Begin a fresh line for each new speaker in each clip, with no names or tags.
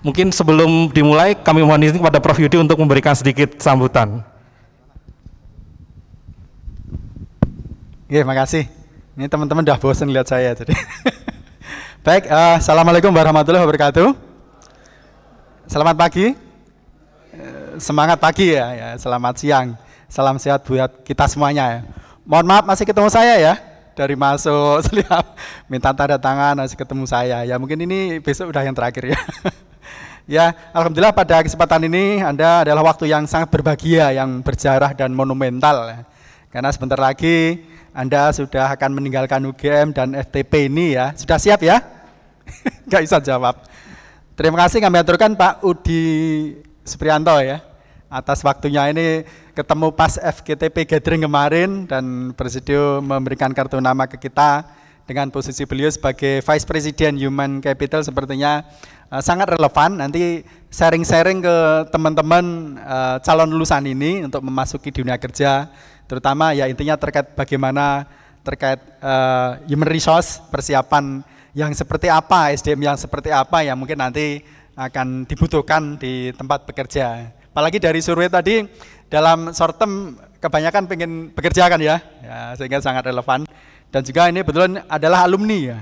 Mungkin sebelum dimulai kami mohon izin kepada Prof Yudi untuk memberikan sedikit sambutan.
Oke, makasih. Ini teman-teman udah bosan lihat saya jadi. Baik, assalamualaikum warahmatullahi wabarakatuh. Selamat pagi. Semangat pagi ya, selamat siang. Salam sehat buat kita semuanya ya. Mohon maaf masih ketemu saya ya. Dari masuk setiap minta tanda tangan masih ketemu saya. Ya mungkin ini besok udah yang terakhir ya. Ya, alhamdulillah pada kesempatan ini Anda adalah waktu yang sangat berbahagia, yang berjarah dan monumental ya. Karena sebentar lagi Anda sudah akan meninggalkan UGM dan FTP ini ya. Sudah siap ya? Nggak bisa jawab. Terima kasih kami aturkan Pak Udi Suprianto ya atas waktunya ini, ketemu pas FGTP Gathering kemarin dan Presidio memberikan kartu nama ke kita dengan posisi beliau sebagai Vice President Human Capital sepertinya sangat relevan. Nanti sharing-sharing ke teman-teman calon lulusan ini untuk memasuki dunia kerja, terutama ya intinya terkait bagaimana terkait human resource, persiapan yang seperti apa, SDM yang seperti apa yang mungkin nanti akan dibutuhkan di tempat bekerja. Apalagi dari survei tadi dalam short term kebanyakan pengen bekerja kan ya, sehingga sangat relevan. Dan juga ini kebetulan adalah alumni ya.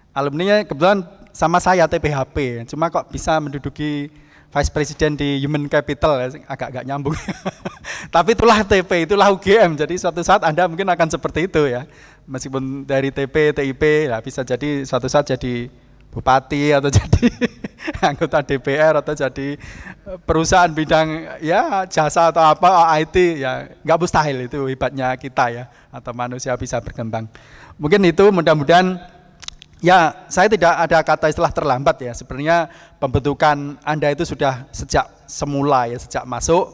Alumninya kebetulan sama saya TPHP, cuma kok bisa menduduki Vice President di Human Capital ya, agak nyambung. Tapi itulah TP, itulah UGM, jadi suatu saat Anda mungkin akan seperti itu ya. Meskipun dari TP, TIP, ya bisa jadi suatu saat jadi bupati atau jadi anggota DPR atau jadi perusahaan bidang ya jasa atau apa IT ya, nggak mustahil, itu hebatnya kita ya, atau manusia bisa berkembang. Mungkin itu mudah-mudahan ya, saya tidak ada kata istilah terlambat ya, sebenarnya pembentukan Anda itu sudah sejak semula ya, sejak masuk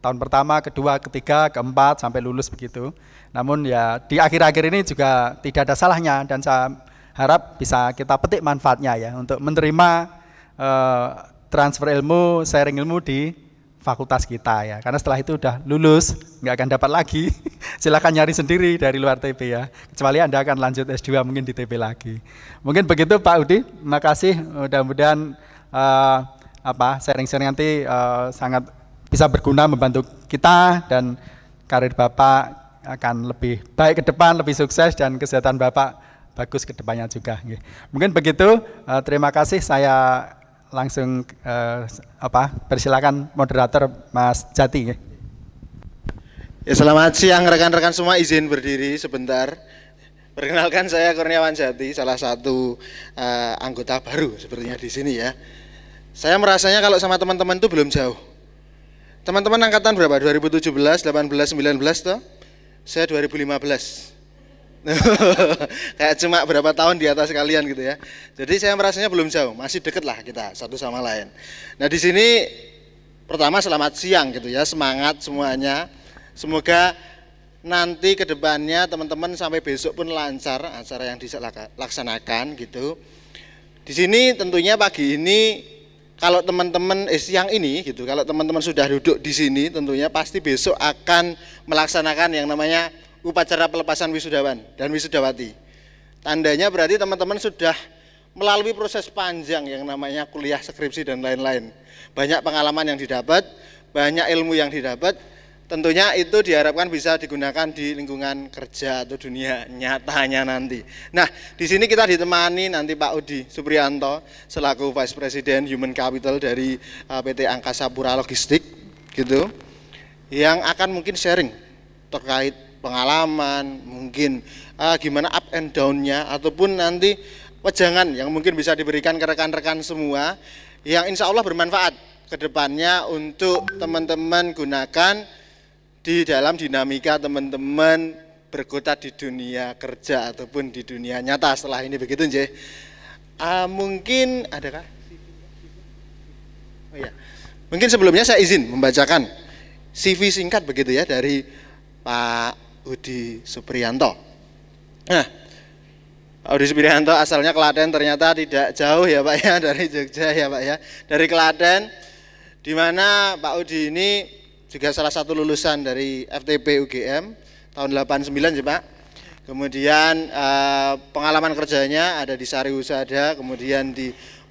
tahun pertama, kedua, ketiga, keempat sampai lulus begitu. Namun ya di akhir-akhir ini juga tidak ada salahnya dan saya harap bisa kita petik manfaatnya ya untuk menerima transfer ilmu, sharing ilmu di fakultas kita ya. Karena setelah itu udah lulus, nggak akan dapat lagi. Silakan nyari sendiri dari luar TP ya. Kecuali Anda akan lanjut S2 mungkin di TP lagi. Mungkin begitu Pak Udi. Terima kasih. Mudah-mudahan sharing-sharing nanti sangat bisa berguna membantu kita dan karir Bapak akan lebih baik ke depan, lebih sukses dan kesehatan Bapak bagus ke depannya juga. Mungkin begitu, terima kasih. Saya langsung persilakan moderator Mas Jati.
Ya, selamat siang rekan-rekan semua, izin berdiri sebentar. Perkenalkan saya Kurniawan Jati, salah satu anggota baru sepertinya di sini ya. Saya merasanya kalau sama teman-teman itu belum jauh. Teman-teman angkatan berapa? 2017, 18, 19 toh? Saya 2015. Kayak cuma berapa tahun di atas kalian gitu ya. Jadi saya merasanya belum jauh, masih deket lah kita satu sama lain. Nah di sini pertama selamat siang gitu ya, semangat semuanya. Semoga nanti ke depannya teman-teman sampai besok pun lancar acara yang dilaksanakan gitu. Di sini tentunya pagi ini kalau teman-teman siang ini gitu, kalau teman-teman sudah duduk di sini tentunya pasti besok akan melaksanakan yang namanya upacara pelepasan wisudawan dan wisudawati. Tandanya berarti teman-teman sudah melalui proses panjang yang namanya kuliah, skripsi dan lain-lain. Banyak pengalaman yang didapat, banyak ilmu yang didapat. Tentunya itu diharapkan bisa digunakan di lingkungan kerja atau dunia nyatanya nanti. Nah, di sini kita ditemani nanti Pak Udi Suprianto selaku Vice President Human Capital dari PT Angkasa Pura Logistik gitu. Yang akan mungkin sharing terkait pengalaman, mungkin gimana up and down-nya, ataupun nanti wejangan yang mungkin bisa diberikan ke rekan-rekan semua, yang insya Allah bermanfaat ke depannya untuk teman-teman gunakan di dalam dinamika teman-teman berkutat di dunia kerja ataupun di dunia nyata setelah ini begitu nje. Mungkin adakah? Oh ya, mungkin sebelumnya saya izin membacakan CV singkat begitu ya dari Pak Udi Suprianto. Nah, Pak Udi Suprianto asalnya Klaten, ternyata tidak jauh ya Pak ya dari Jogja ya Pak ya, dari Klaten, di mana Pak Udi ini juga salah satu lulusan dari FTP UGM tahun 89 ya Pak. kemudian pengalaman kerjanya ada di Sari Husada, kemudian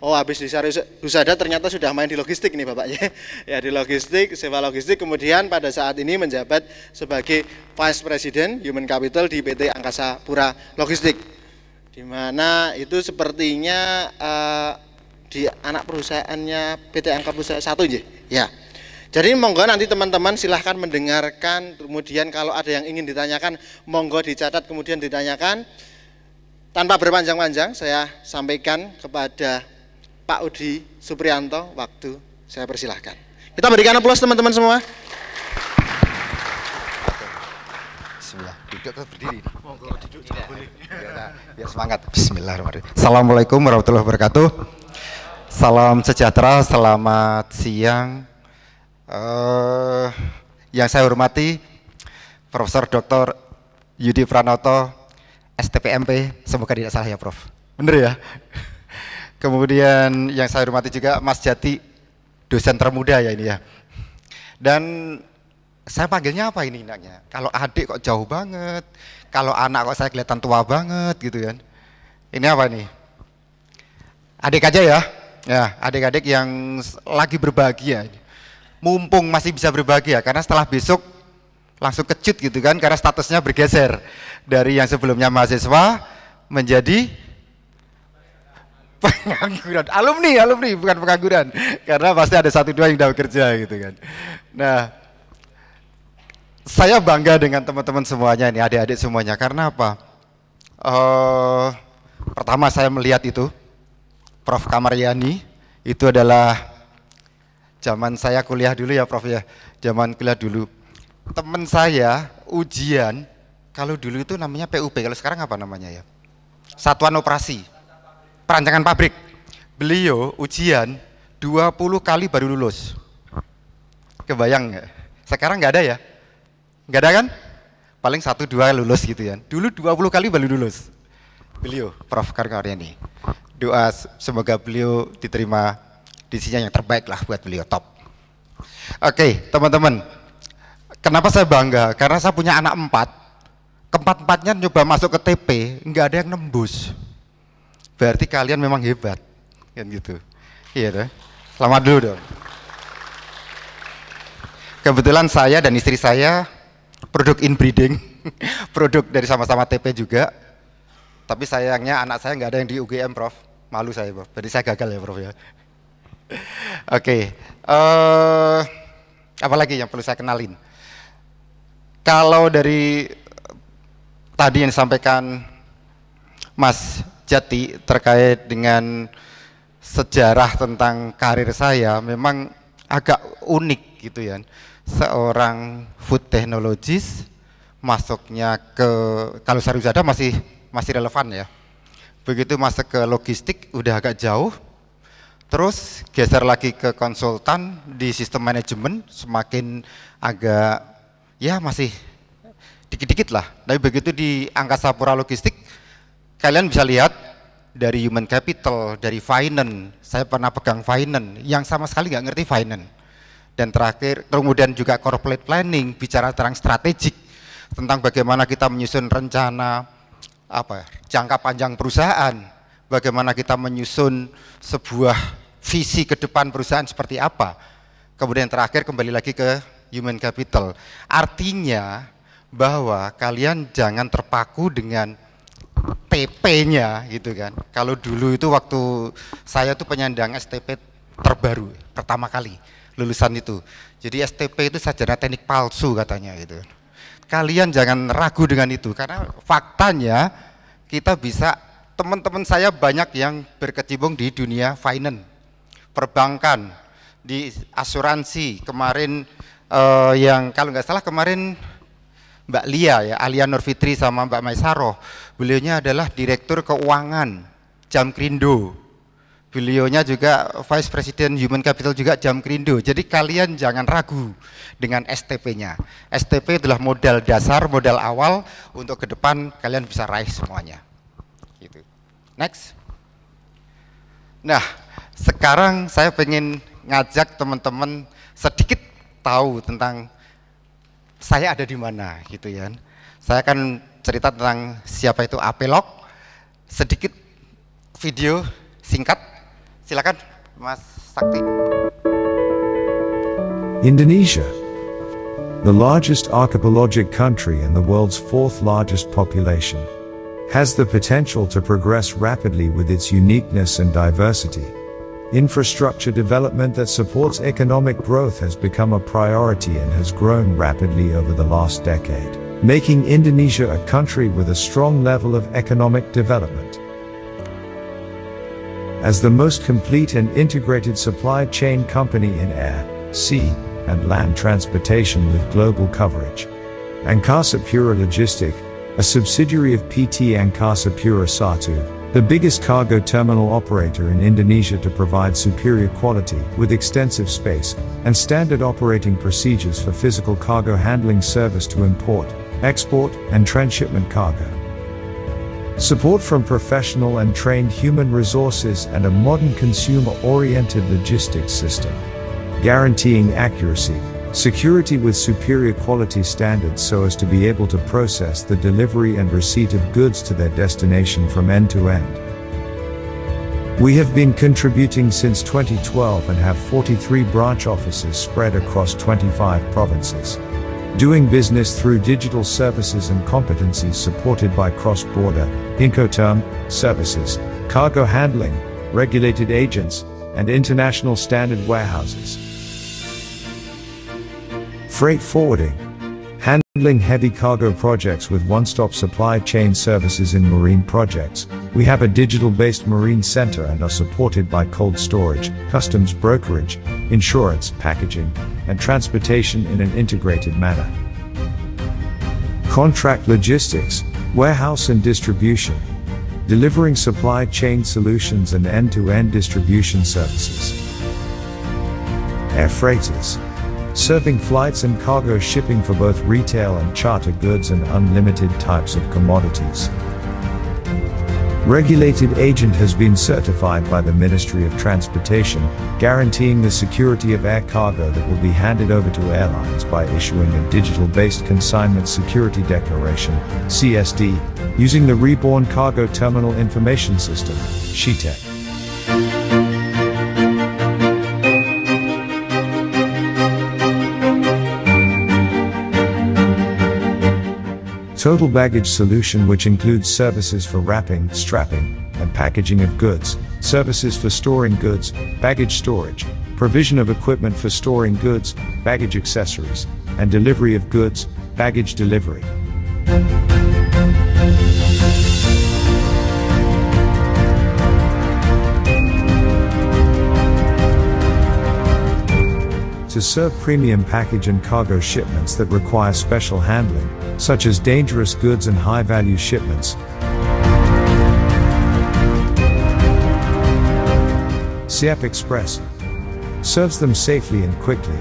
habis di Sari Husada ternyata sudah main di logistik nih bapaknya, ya di logistik, sewa logistik, kemudian pada saat ini menjabat sebagai Vice President Human Capital di PT Angkasa Pura Logistik, di mana itu sepertinya di anak perusahaannya PT Angkasa Pura 1 ya. Jadi monggo nanti teman-teman silahkan mendengarkan, kemudian kalau ada yang ingin ditanyakan monggo dicatat kemudian ditanyakan. Tanpa berpanjang-panjang saya sampaikan kepada Pak Udi Suprianto, waktu saya persilahkan. Kita berikan aplaus teman-teman semua.
Bismillah, duduk atau berdiri? Monggo duduk juga boleh. Biar semangat. Bismillahirrahmanirrahim. Assalamualaikum warahmatullahi wabarakatuh. Salam sejahtera, selamat siang. Yang saya hormati Profesor Dr. Yudi Pranoto, STPMP, semoga tidak salah ya Prof. Bener ya? Kemudian yang saya hormati juga Mas Jati, dosen termuda ya ini ya. Dan saya panggilnya apa ini enaknya? Kalau adik kok jauh banget, kalau anak kok saya kelihatan tua banget gitu kan. Ini apa nih? Adik aja ya. Ya, adik-adik yang lagi berbahagia. Mumpung masih bisa berbahagia, karena setelah besok langsung kecut gitu kan, karena statusnya bergeser dari yang sebelumnya mahasiswa menjadi pengangguran. Alumni bukan pengangguran, karena pasti ada 1-2 yang udah bekerja gitu kan. Nah, saya bangga dengan teman-teman semuanya ini, adik-adik semuanya, karena apa? Pertama saya melihat itu Prof. Kamaryani, itu adalah zaman saya kuliah dulu ya Prof ya, zaman kuliah dulu. Teman saya ujian, kalau dulu itu namanya PUP, kalau sekarang apa namanya ya? Satuan Operasi Perancangan Pabrik. Beliau ujian 20 kali baru lulus. Kebayang nggak? Sekarang nggak ada ya? Nggak ada kan? Paling 1-2 lulus gitu ya. Dulu 20 kali baru lulus. Beliau, Prof. Kamaryani. Doa semoga beliau diterima di sisi yang terbaik lah buat beliau, top. Oke, teman-teman. Kenapa saya bangga? Karena saya punya anak 4. Keempat-empatnya nyoba masuk ke TP, nggak ada yang nembus. Berarti kalian memang hebat, kan gitu. Iya deh. Selamat dulu dong. Kebetulan saya dan istri saya produk inbreeding, produk dari sama-sama TP juga. Tapi sayangnya anak saya nggak ada yang di UGM, Prof. Malu saya, Prof. Jadi saya gagal ya, Prof ya. Oke. Apalagi yang perlu saya kenalin? Kalau dari tadi yang disampaikan Mas Jati terkait dengan sejarah tentang karir saya, memang agak unik gitu ya. Seorang food technologist masuknya ke, kalau Sari Husada masih relevan ya. Begitu masuk ke logistik udah agak jauh. Terus geser lagi ke konsultan di sistem manajemen, semakin agak ya masih dikit-dikit lah. Tapi begitu di Angkasa Pura Logistik, kalian bisa lihat dari human capital, dari finance, saya pernah pegang finance yang sama sekali nggak ngerti finance. Dan terakhir, kemudian juga corporate planning, bicara tentang strategik, tentang bagaimana kita menyusun rencana jangka panjang perusahaan, bagaimana kita menyusun sebuah visi ke depan perusahaan seperti apa. Kemudian terakhir kembali lagi ke human capital. Artinya bahwa kalian jangan terpaku dengan TP-nya gitu kan. Kalau dulu itu waktu saya tuh penyandang STP terbaru pertama kali lulusan itu. Jadi STP itu sarjana teknik palsu katanya gitu. Kalian jangan ragu dengan itu karena faktanya kita bisa, teman-teman saya banyak yang berkecimpung di dunia finance, perbankan, di asuransi. Kemarin yang kalau nggak salah kemarin Mbak Lia ya, Alia Nurfitri sama Mbak Maisaroh, beliaunya adalah Direktur Keuangan Jamkrindo. Beliaunya juga Vice President Human Capital juga Jamkrindo. Jadi kalian jangan ragu dengan STP-nya. STP adalah modal dasar, modal awal untuk ke depan kalian bisa raih semuanya. Gitu. Next. Nah, sekarang saya pengen ngajak teman-teman sedikit tahu tentang saya ada di mana gitu ya. Saya kan cerita tentang siapa itu Apelog. Sedikit video singkat, silakan Mas Sakti.
Indonesia, the largest archipelagic country and the world's fourth largest population, has the potential to progress rapidly with its uniqueness and diversity. Infrastructure development that supports economic growth has become a priority and has grown rapidly over the last decade, making Indonesia a country with a strong level of economic development. As the most complete and integrated supply chain company in air, sea, and land transportation with global coverage, Angkasa Pura Logistik, a subsidiary of PT Angkasa Pura I, the biggest cargo terminal operator in Indonesia to provide superior quality with extensive space and standard operating procedures for physical cargo handling service to import, export, and transshipment cargo. Support from professional and trained human resources and a modern consumer-oriented logistics system, guaranteeing accuracy, security with superior quality standards so as to be able to process the delivery and receipt of goods to their destination from end to end. We have been contributing since 2012 and have 43 branch offices spread across 25 provinces, doing business through digital services and competencies supported by cross-border, Incoterm, services, cargo handling, regulated agents, and international standard warehouses. Freight forwarding, handling heavy cargo projects with one-stop supply chain services in marine projects. We have a digital-based marine center and are supported by cold storage, customs brokerage, insurance, packaging, and transportation in an integrated manner. Contract logistics, warehouse and distribution, delivering supply chain solutions and end-to-end distribution services. Air freighters, serving flights and cargo shipping for both retail and charter goods and unlimited types of commodities. Regulated agent has been certified by the Ministry of Transportation, guaranteeing the security of air cargo that will be handed over to airlines by issuing a digital-based consignment security declaration, CSD, using the Reborn Cargo Terminal Information System, SHITEC. Total baggage solution, which includes services for wrapping, strapping, and packaging of goods, services for storing goods, baggage storage, provision of equipment for storing goods, baggage accessories, and delivery of goods, baggage delivery. To serve premium package and cargo shipments that require special handling, such as dangerous goods and high-value shipments. Siap Express serves them safely and quickly.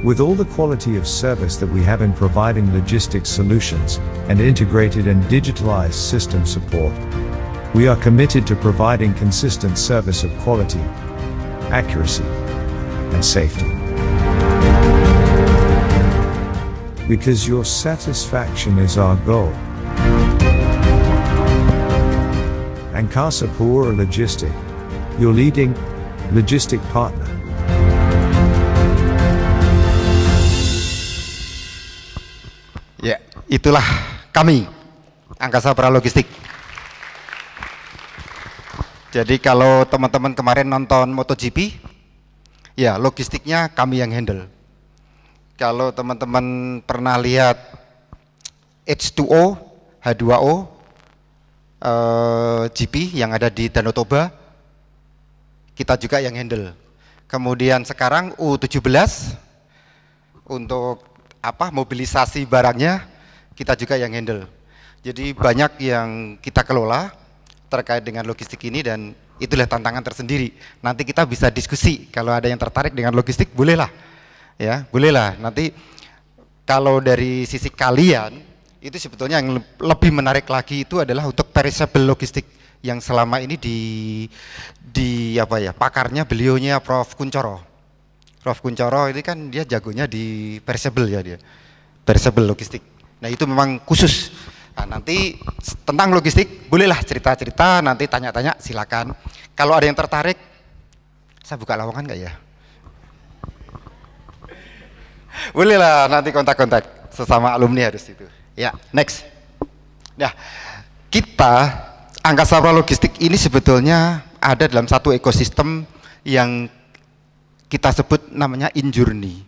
With all the quality of service that we have in providing logistics solutions and integrated and digitalized system support, we are committed to providing consistent service of quality, accuracy, and safety. Because your satisfaction is our goal. Angkasa Pura Logistik, your leading logistic partner.
Ya, itulah kami, Angkasa Pura Logistik. Jadi kalau teman-teman kemarin nonton MotoGP, ya logistiknya kami yang handle. Kalau teman-teman pernah lihat H2O, H2O, GP yang ada di Danau Toba, kita juga yang handle. Kemudian sekarang U17 untuk mobilisasi barangnya kita juga yang handle. Jadi banyak yang kita kelola terkait dengan logistik ini dan itulah tantangan tersendiri. Nanti kita bisa diskusi, kalau ada yang tertarik dengan logistik bolehlah, ya bolehlah. Nanti kalau dari sisi kalian itu sebetulnya yang lebih menarik lagi itu adalah untuk perishable logistik. yang selama ini di apa ya, pakarnya beliaunya Prof Kuncoro. Prof Kuncoro ini kan dia jagonya di perishable ya, dia perishable logistik. Nah itu memang khusus. Nah, nanti tentang logistik bolehlah cerita-cerita, nanti tanya-tanya silakan. Kalau ada yang tertarik, saya buka lowongan nggak ya? Bolehlah, nanti kontak-kontak sesama alumni harus itu. Ya, next. Nah, kita Angkasa Pura Logistik ini sebetulnya ada dalam satu ekosistem yang kita sebut namanya Injourney.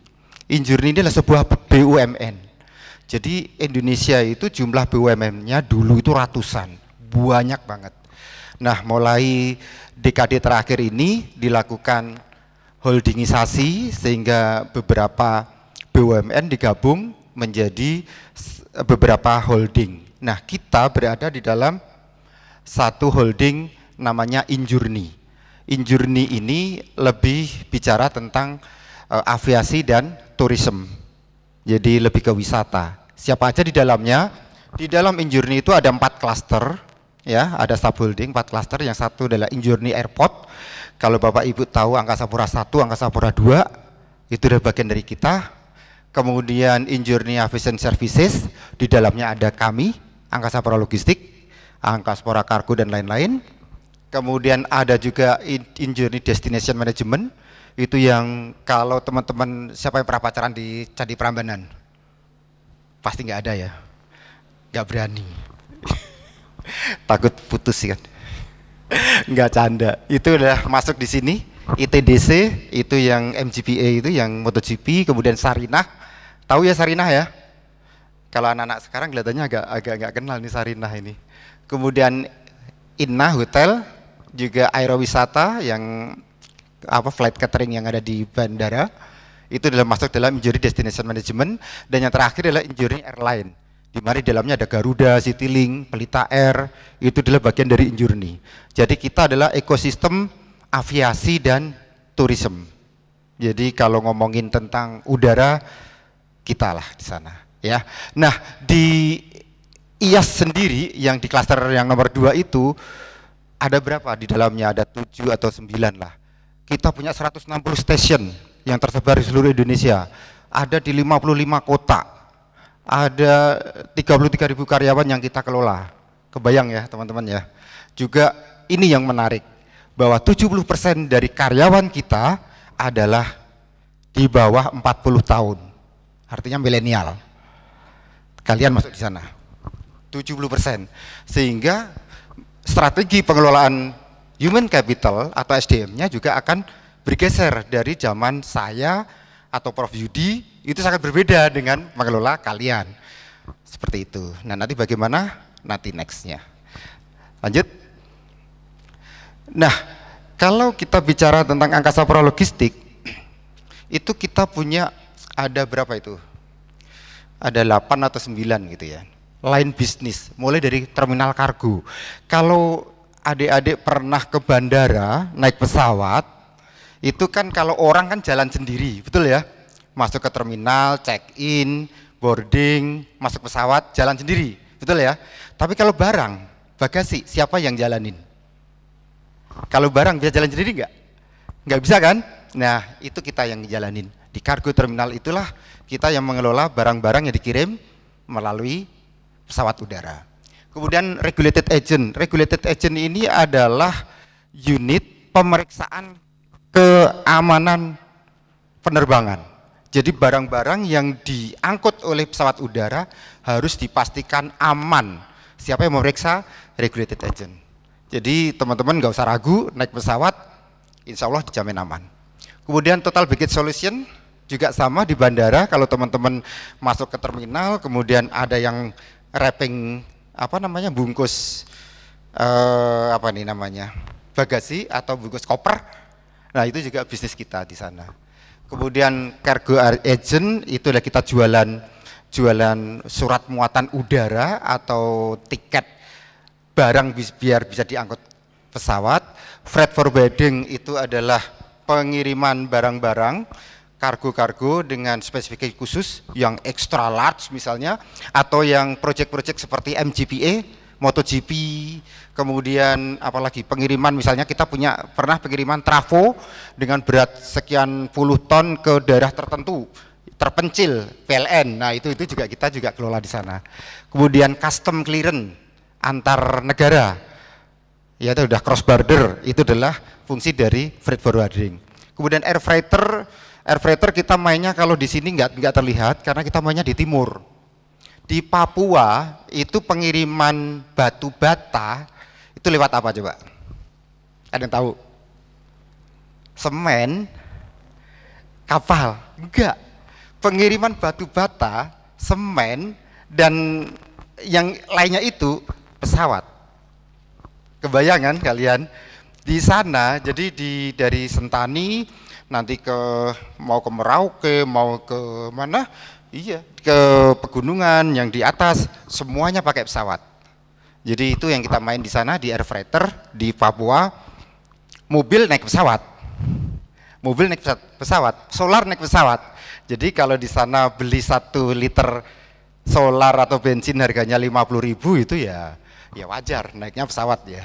Injourney ini adalah sebuah BUMN. Jadi Indonesia itu jumlah BUMN-nya dulu itu ratusan, banyak banget. Nah, mulai dekade terakhir ini dilakukan holdingisasi sehingga beberapa BUMN digabung menjadi beberapa holding. Nah, kita berada di dalam satu holding namanya Injourney. Injourney ini lebih bicara tentang aviasi dan tourism. Jadi lebih ke wisata. Siapa aja di dalamnya? Di dalam Injourney itu ada 4 klaster, ya, ada subholding 4 klaster. Yang satu adalah Injourney Airport. Kalau Bapak Ibu tahu Angkasa Pura 1, Angkasa Pura 2 itu adalah bagian dari kita. Kemudian Injourney Aviation Services, di dalamnya ada kami, Angkasa Pura Logistik, Angkasa Pura Kargo dan lain-lain. Kemudian ada juga Injourney Destination Management. Itu yang kalau teman-teman siapa yang pernah pacaran di Candi Prambanan? Pasti nggak ada ya, nggak berani. Takut putus kan? Nggak canda. Itu udah masuk di sini. ITDC itu yang MGPA itu yang MotoGP, kemudian Sarinah. Tahu ya Sarinah ya? Kalau anak-anak sekarang kelihatannya agak nggak kenal nih Sarinah ini. Kemudian Inna Hotel, juga aerowisata yang flight catering yang ada di bandara, itu adalah masuk dalam Injourney Destination Management. Dan yang terakhir adalah Injourney Airline, di mana di dalamnya ada Garuda, Citylink, Pelita Air, itu adalah bagian dari Injourney. Jadi kita adalah ekosistem aviasi dan tourism. Jadi kalau ngomongin tentang udara, kita lah di sana, ya. Nah, di IAS sendiri yang di klaster yang nomor 2 itu ada berapa di dalamnya? Ada 7 atau 9 lah. Kita punya 160 stasiun yang tersebar di seluruh Indonesia. Ada di 55 kota. Ada 33.000 karyawan yang kita kelola. Kebayang ya teman-teman ya. Juga ini yang menarik, bahwa 70% dari karyawan kita adalah di bawah 40 tahun. Artinya milenial. Kalian masuk di sana. 70%. Sehingga strategi pengelolaan human capital atau SDM-nya juga akan bergeser dari zaman saya atau Prof Yudi, itu sangat berbeda dengan mengelola kalian. Seperti itu. Nah, nanti bagaimana? Nanti next-nya. Lanjut. Nah, kalau kita bicara tentang Angkasa Pura Logistik, itu kita punya ada berapa itu? Ada 8 atau 9 gitu ya. Line bisnis, mulai dari terminal kargo. Kalau adik-adik pernah ke bandara naik pesawat, itu kan kalau orang kan jalan sendiri, betul ya? Masuk ke terminal, check-in, boarding, masuk pesawat, jalan sendiri, betul ya? Tapi kalau barang, bagasi, siapa yang jalanin? Kalau barang bisa jalan sendiri nggak? Nggak bisa kan? Nah, itu kita yang jalanin. Di kargo terminal itulah kita yang mengelola barang-barang yang dikirim melalui pesawat udara. Kemudian regulated agent. Regulated agent ini adalah unit pemeriksaan keamanan penerbangan. Jadi barang-barang yang diangkut oleh pesawat udara harus dipastikan aman. Siapa yang memeriksa? Regulated agent. Jadi teman-teman nggak usah ragu, naik pesawat, insya Allah dijamin aman. Kemudian total baggage solution juga sama di bandara. Kalau teman-teman masuk ke terminal, kemudian ada yang wrapping bungkus bagasi atau bungkus koper. Nah, itu juga bisnis kita di sana. Kemudian cargo agent itu adalah kita jualan surat muatan udara atau tiket barang biar bisa diangkut pesawat. Freight forwarding itu adalah pengiriman barang-barang kargo-kargo dengan spesifikasi khusus yang extra large misalnya, atau yang project-project seperti MGPA, MotoGP, kemudian apalagi pengiriman, misalnya kita pernah pengiriman trafo dengan berat sekian puluh ton ke daerah tertentu, terpencil, PLN. Nah, itu juga kita juga kelola di sana. Kemudian custom clearance antar negara, ya itu udah cross border, itu adalah fungsi dari freight forwarding. Kemudian air freighter kita mainnya kalau di sini nggak terlihat karena kita mainnya di timur. Di Papua itu pengiriman batu bata itu lewat apa coba? Ada yang tahu? Semen, kapal? Enggak. Pengiriman batu bata, semen, dan yang lainnya itu pesawat. Kebayangan kalian di sana? Jadi dari Sentani nanti mau ke Merauke, mau ke mana? Iya, ke pegunungan yang di atas semuanya pakai pesawat. Jadi itu yang kita main di sana di air freighter di Papua. Mobil naik pesawat. Mobil naik pesawat, solar naik pesawat. Jadi kalau di sana beli 1 liter solar atau bensin harganya 50.000 itu ya wajar naiknya pesawat ya.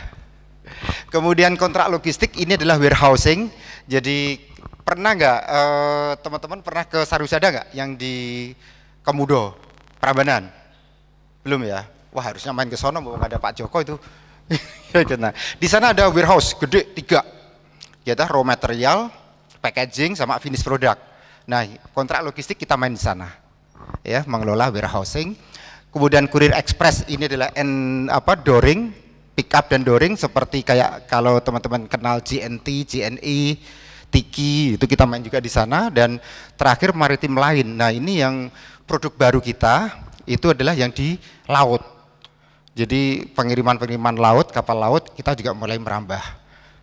Kemudian kontrak logistik ini adalah warehousing. Jadi pernah nggak teman-teman pernah ke Sarusada nggak yang di Kemudo, Prambanan? Belum ya? Wah, harusnya main ke sono, mau nggak ada Pak Joko itu. Nah, di sana ada warehouse gede 3, yaitu raw material, packaging, sama finish product. Nah, kontrak logistik kita main di sana, ya, mengelola warehousing. Kemudian kurir express ini adalah dooring, pick up dan dooring, seperti kayak kalau teman-teman kenal GNT, GNI, Tiki, itu kita main juga di sana. Dan terakhir maritim lain. Nah, ini yang produk baru kita itu adalah yang di laut. Jadi pengiriman laut, kapal laut, kita juga mulai merambah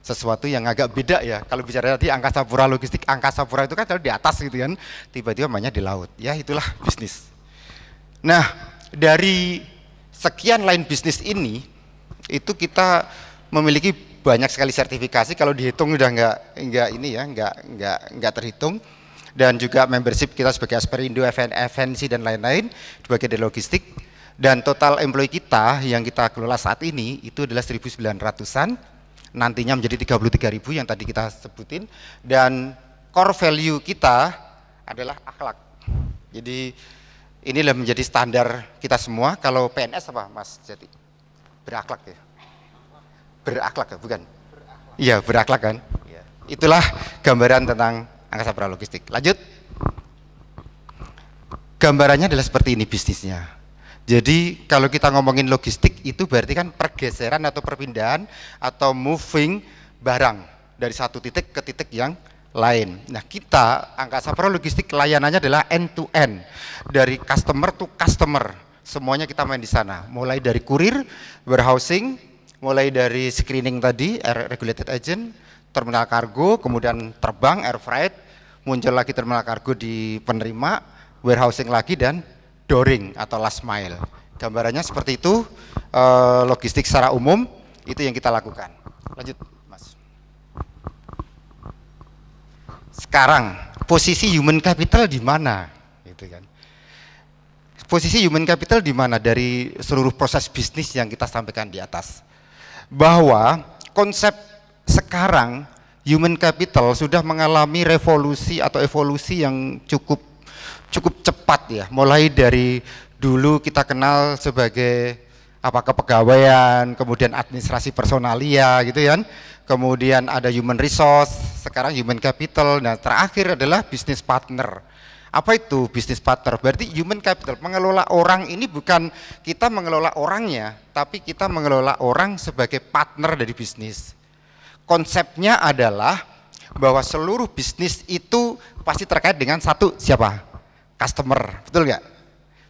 sesuatu yang agak beda ya. Kalau bicara tadi Angkasa Pura Logistik, Angkasa Pura itu kan di atas gitu kan, tiba-tiba mainnya di laut. Ya, itulah bisnis. Nah, dari sekian line bisnis ini, itu kita memiliki banyak sekali sertifikasi. Kalau dihitung udah nggak terhitung. Dan juga membership kita sebagai Asperindo, FNC dan lain-lain sebagai di logistik. Dan total employee kita yang kita kelola saat ini itu adalah 1.900-an, nantinya menjadi 33.000 yang tadi kita sebutin. Dan core value kita adalah akhlak. Jadi inilah menjadi standar kita semua. Kalau PNS apa Mas Jati? Berakhlak ya? Berakhlak ya, bukan? Iya, berakhlak kan? Ya. Itulah gambaran tentang Angkasa Pura Logistik. Lanjut. Gambarannya adalah seperti ini bisnisnya. Jadi kalau kita ngomongin logistik itu berarti kan pergeseran atau perpindahan atau moving barang dari satu titik ke titik yang lain. Nah, kita Angkasa Pura Logistik layanannya adalah end to end, dari customer to customer. Semuanya kita main di sana. Mulai dari kurir, warehousing, mulai dari screening tadi, regulated agent, terminal kargo, kemudian terbang, air freight, muncul lagi terminal kargo di penerima, warehousing lagi, dan dooring atau last mile. Gambarannya seperti itu, logistik secara umum, itu yang kita lakukan. Lanjut, Mas. Sekarang, posisi human capital di mana? Gitu kan. Posisi human capital di mana dari seluruh proses bisnis yang kita sampaikan di atas? Bahwa konsep sekarang human capital sudah mengalami revolusi atau evolusi yang cukup cepat ya. Mulai dari dulu kita kenal sebagai kepegawaian, kemudian administrasi personalia gitu kan. Kemudian ada human resource, sekarang human capital. Nah, terakhir adalah business partner. Apa itu business partner? Berarti human capital, mengelola orang ini bukan kita mengelola orangnya, tapi kita mengelola orang sebagai partner dari bisnis. Konsepnya adalah bahwa seluruh bisnis itu pasti terkait dengan satu, siapa? Customer, betul nggak?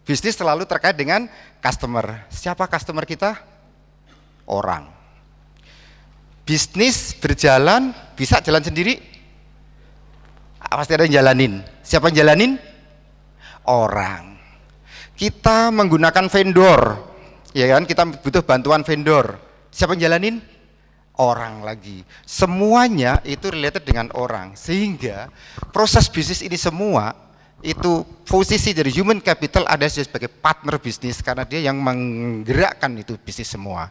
Bisnis selalu terkait dengan customer. Siapa customer kita? Orang. Bisnis berjalan, bisa jalan sendiri? Pasti ada yang jalanin. Siapa yang jalanin? Orang. Kita menggunakan vendor, ya kan? Kita butuh bantuan vendor. Siapa yang jalanin? Orang lagi. Semuanya itu related dengan orang, sehingga proses bisnis ini semua itu posisi dari human capital ada sebagai partner bisnis karena dia yang menggerakkan itu bisnis semua.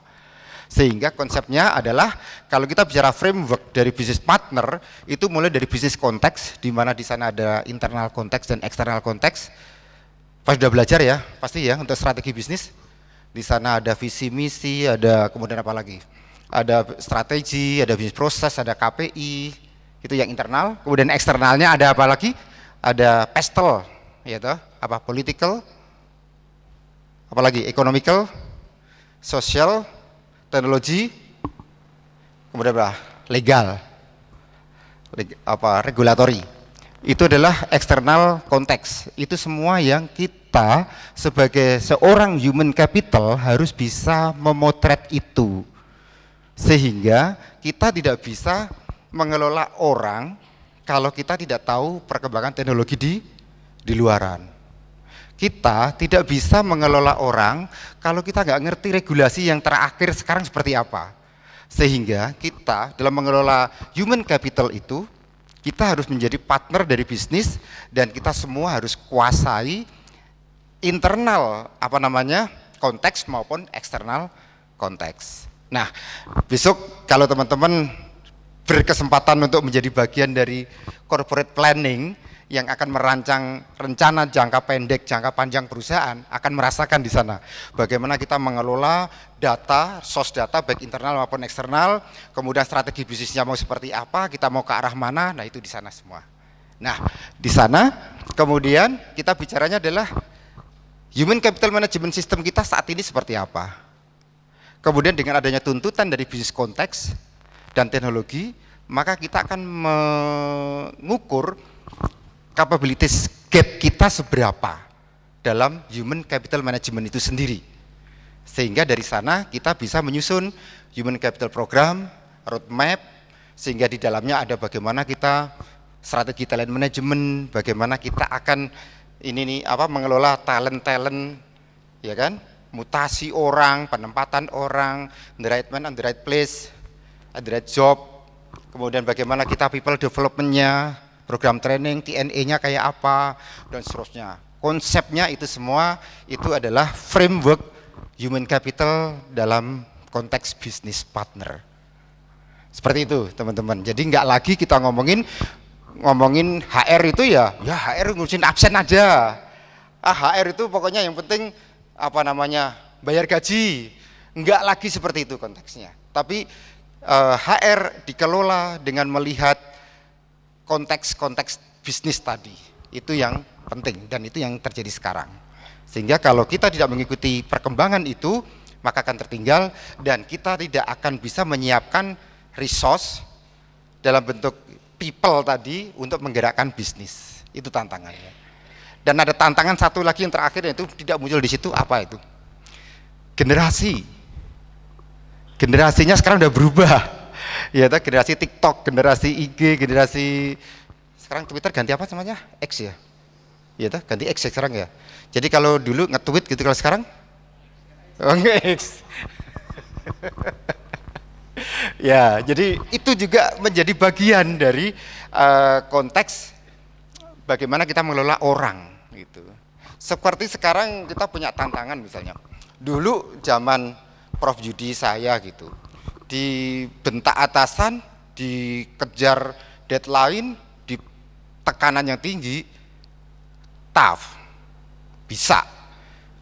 Sehingga konsepnya adalah kalau kita bicara framework dari bisnis partner itu mulai dari bisnis konteks, di mana di sana ada internal konteks dan eksternal konteks. Pas sudah belajar ya pasti ya untuk strategi bisnis. Di sana ada visi misi, ada kemudian apa lagi? Ada strategi, ada bisnis proses, ada KPI, itu yang internal. Kemudian eksternalnya ada apa lagi? Ada pestel, ya toh, apa political, apalagi economical, social, teknologi, kemudian apa? Legal, regulatory. Itu adalah eksternal konteks. Itu semua yang kita sebagai seorang human capital harus bisa memotret itu, sehingga kita tidak bisa mengelola orang kalau kita tidak tahu perkembangan teknologi di luaran. Kita tidak bisa mengelola orang kalau kita nggak ngerti regulasi yang terakhir sekarang seperti apa. Sehingga kita dalam mengelola human capital itu, kita harus menjadi partner dari bisnis dan kita semua harus kuasai internal konteks maupun eksternal konteks. Nah, besok kalau teman-teman berkesempatan untuk menjadi bagian dari corporate planning yang akan merancang rencana jangka pendek, jangka panjang perusahaan, akan merasakan di sana bagaimana kita mengelola data, source data baik internal maupun eksternal, kemudian strategi bisnisnya mau seperti apa, kita mau ke arah mana, nah itu di sana semua. Nah, di sana kemudian kita bicaranya adalah human capital management system kita saat ini seperti apa. Kemudian dengan adanya tuntutan dari bisnis konteks dan teknologi, maka kita akan mengukur capabilities gap kita seberapa dalam human capital management itu sendiri. Sehingga dari sana kita bisa menyusun human capital program, roadmap, sehingga di dalamnya ada bagaimana kita strategi talent management, bagaimana kita akan mengelola talent, ya kan? Mutasi orang, penempatan orang, the right man on the right place, at the right job, kemudian bagaimana kita people development-nya, program training, TNE-nya kayak apa, dan seterusnya. Konsepnya itu semua, itu adalah framework human capital dalam konteks business partner. Seperti itu teman-teman, jadi nggak lagi kita ngomongin HR itu ya HR ngurusin absen aja. HR itu pokoknya yang penting bayar gaji. Nggak lagi seperti itu konteksnya. Tapi HR dikelola dengan melihat konteks-konteks bisnis tadi. Itu yang penting dan itu yang terjadi sekarang. Sehingga kalau kita tidak mengikuti perkembangan itu, maka akan tertinggal dan kita tidak akan bisa menyiapkan resource dalam bentuk people tadi untuk menggerakkan bisnis. Itu tantangannya. Dan ada tantangan satu lagi yang terakhir, yaitu tidak muncul di situ, apa itu? Generasinya sekarang udah berubah. Ya, generasi TikTok, generasi IG, generasi sekarang Twitter ganti apa namanya? X ya. Ya, ganti X ya sekarang ya. Jadi kalau dulu nge-tweet gitu, kalau sekarang X. Ya, jadi itu juga menjadi bagian dari konteks bagaimana kita mengelola orang gitu. Seperti sekarang kita punya tantangan misalnya. Dulu zaman Prof Yudi saya gitu, dibentak atasan, dikejar deadline, di tekanan yang tinggi, tough, bisa,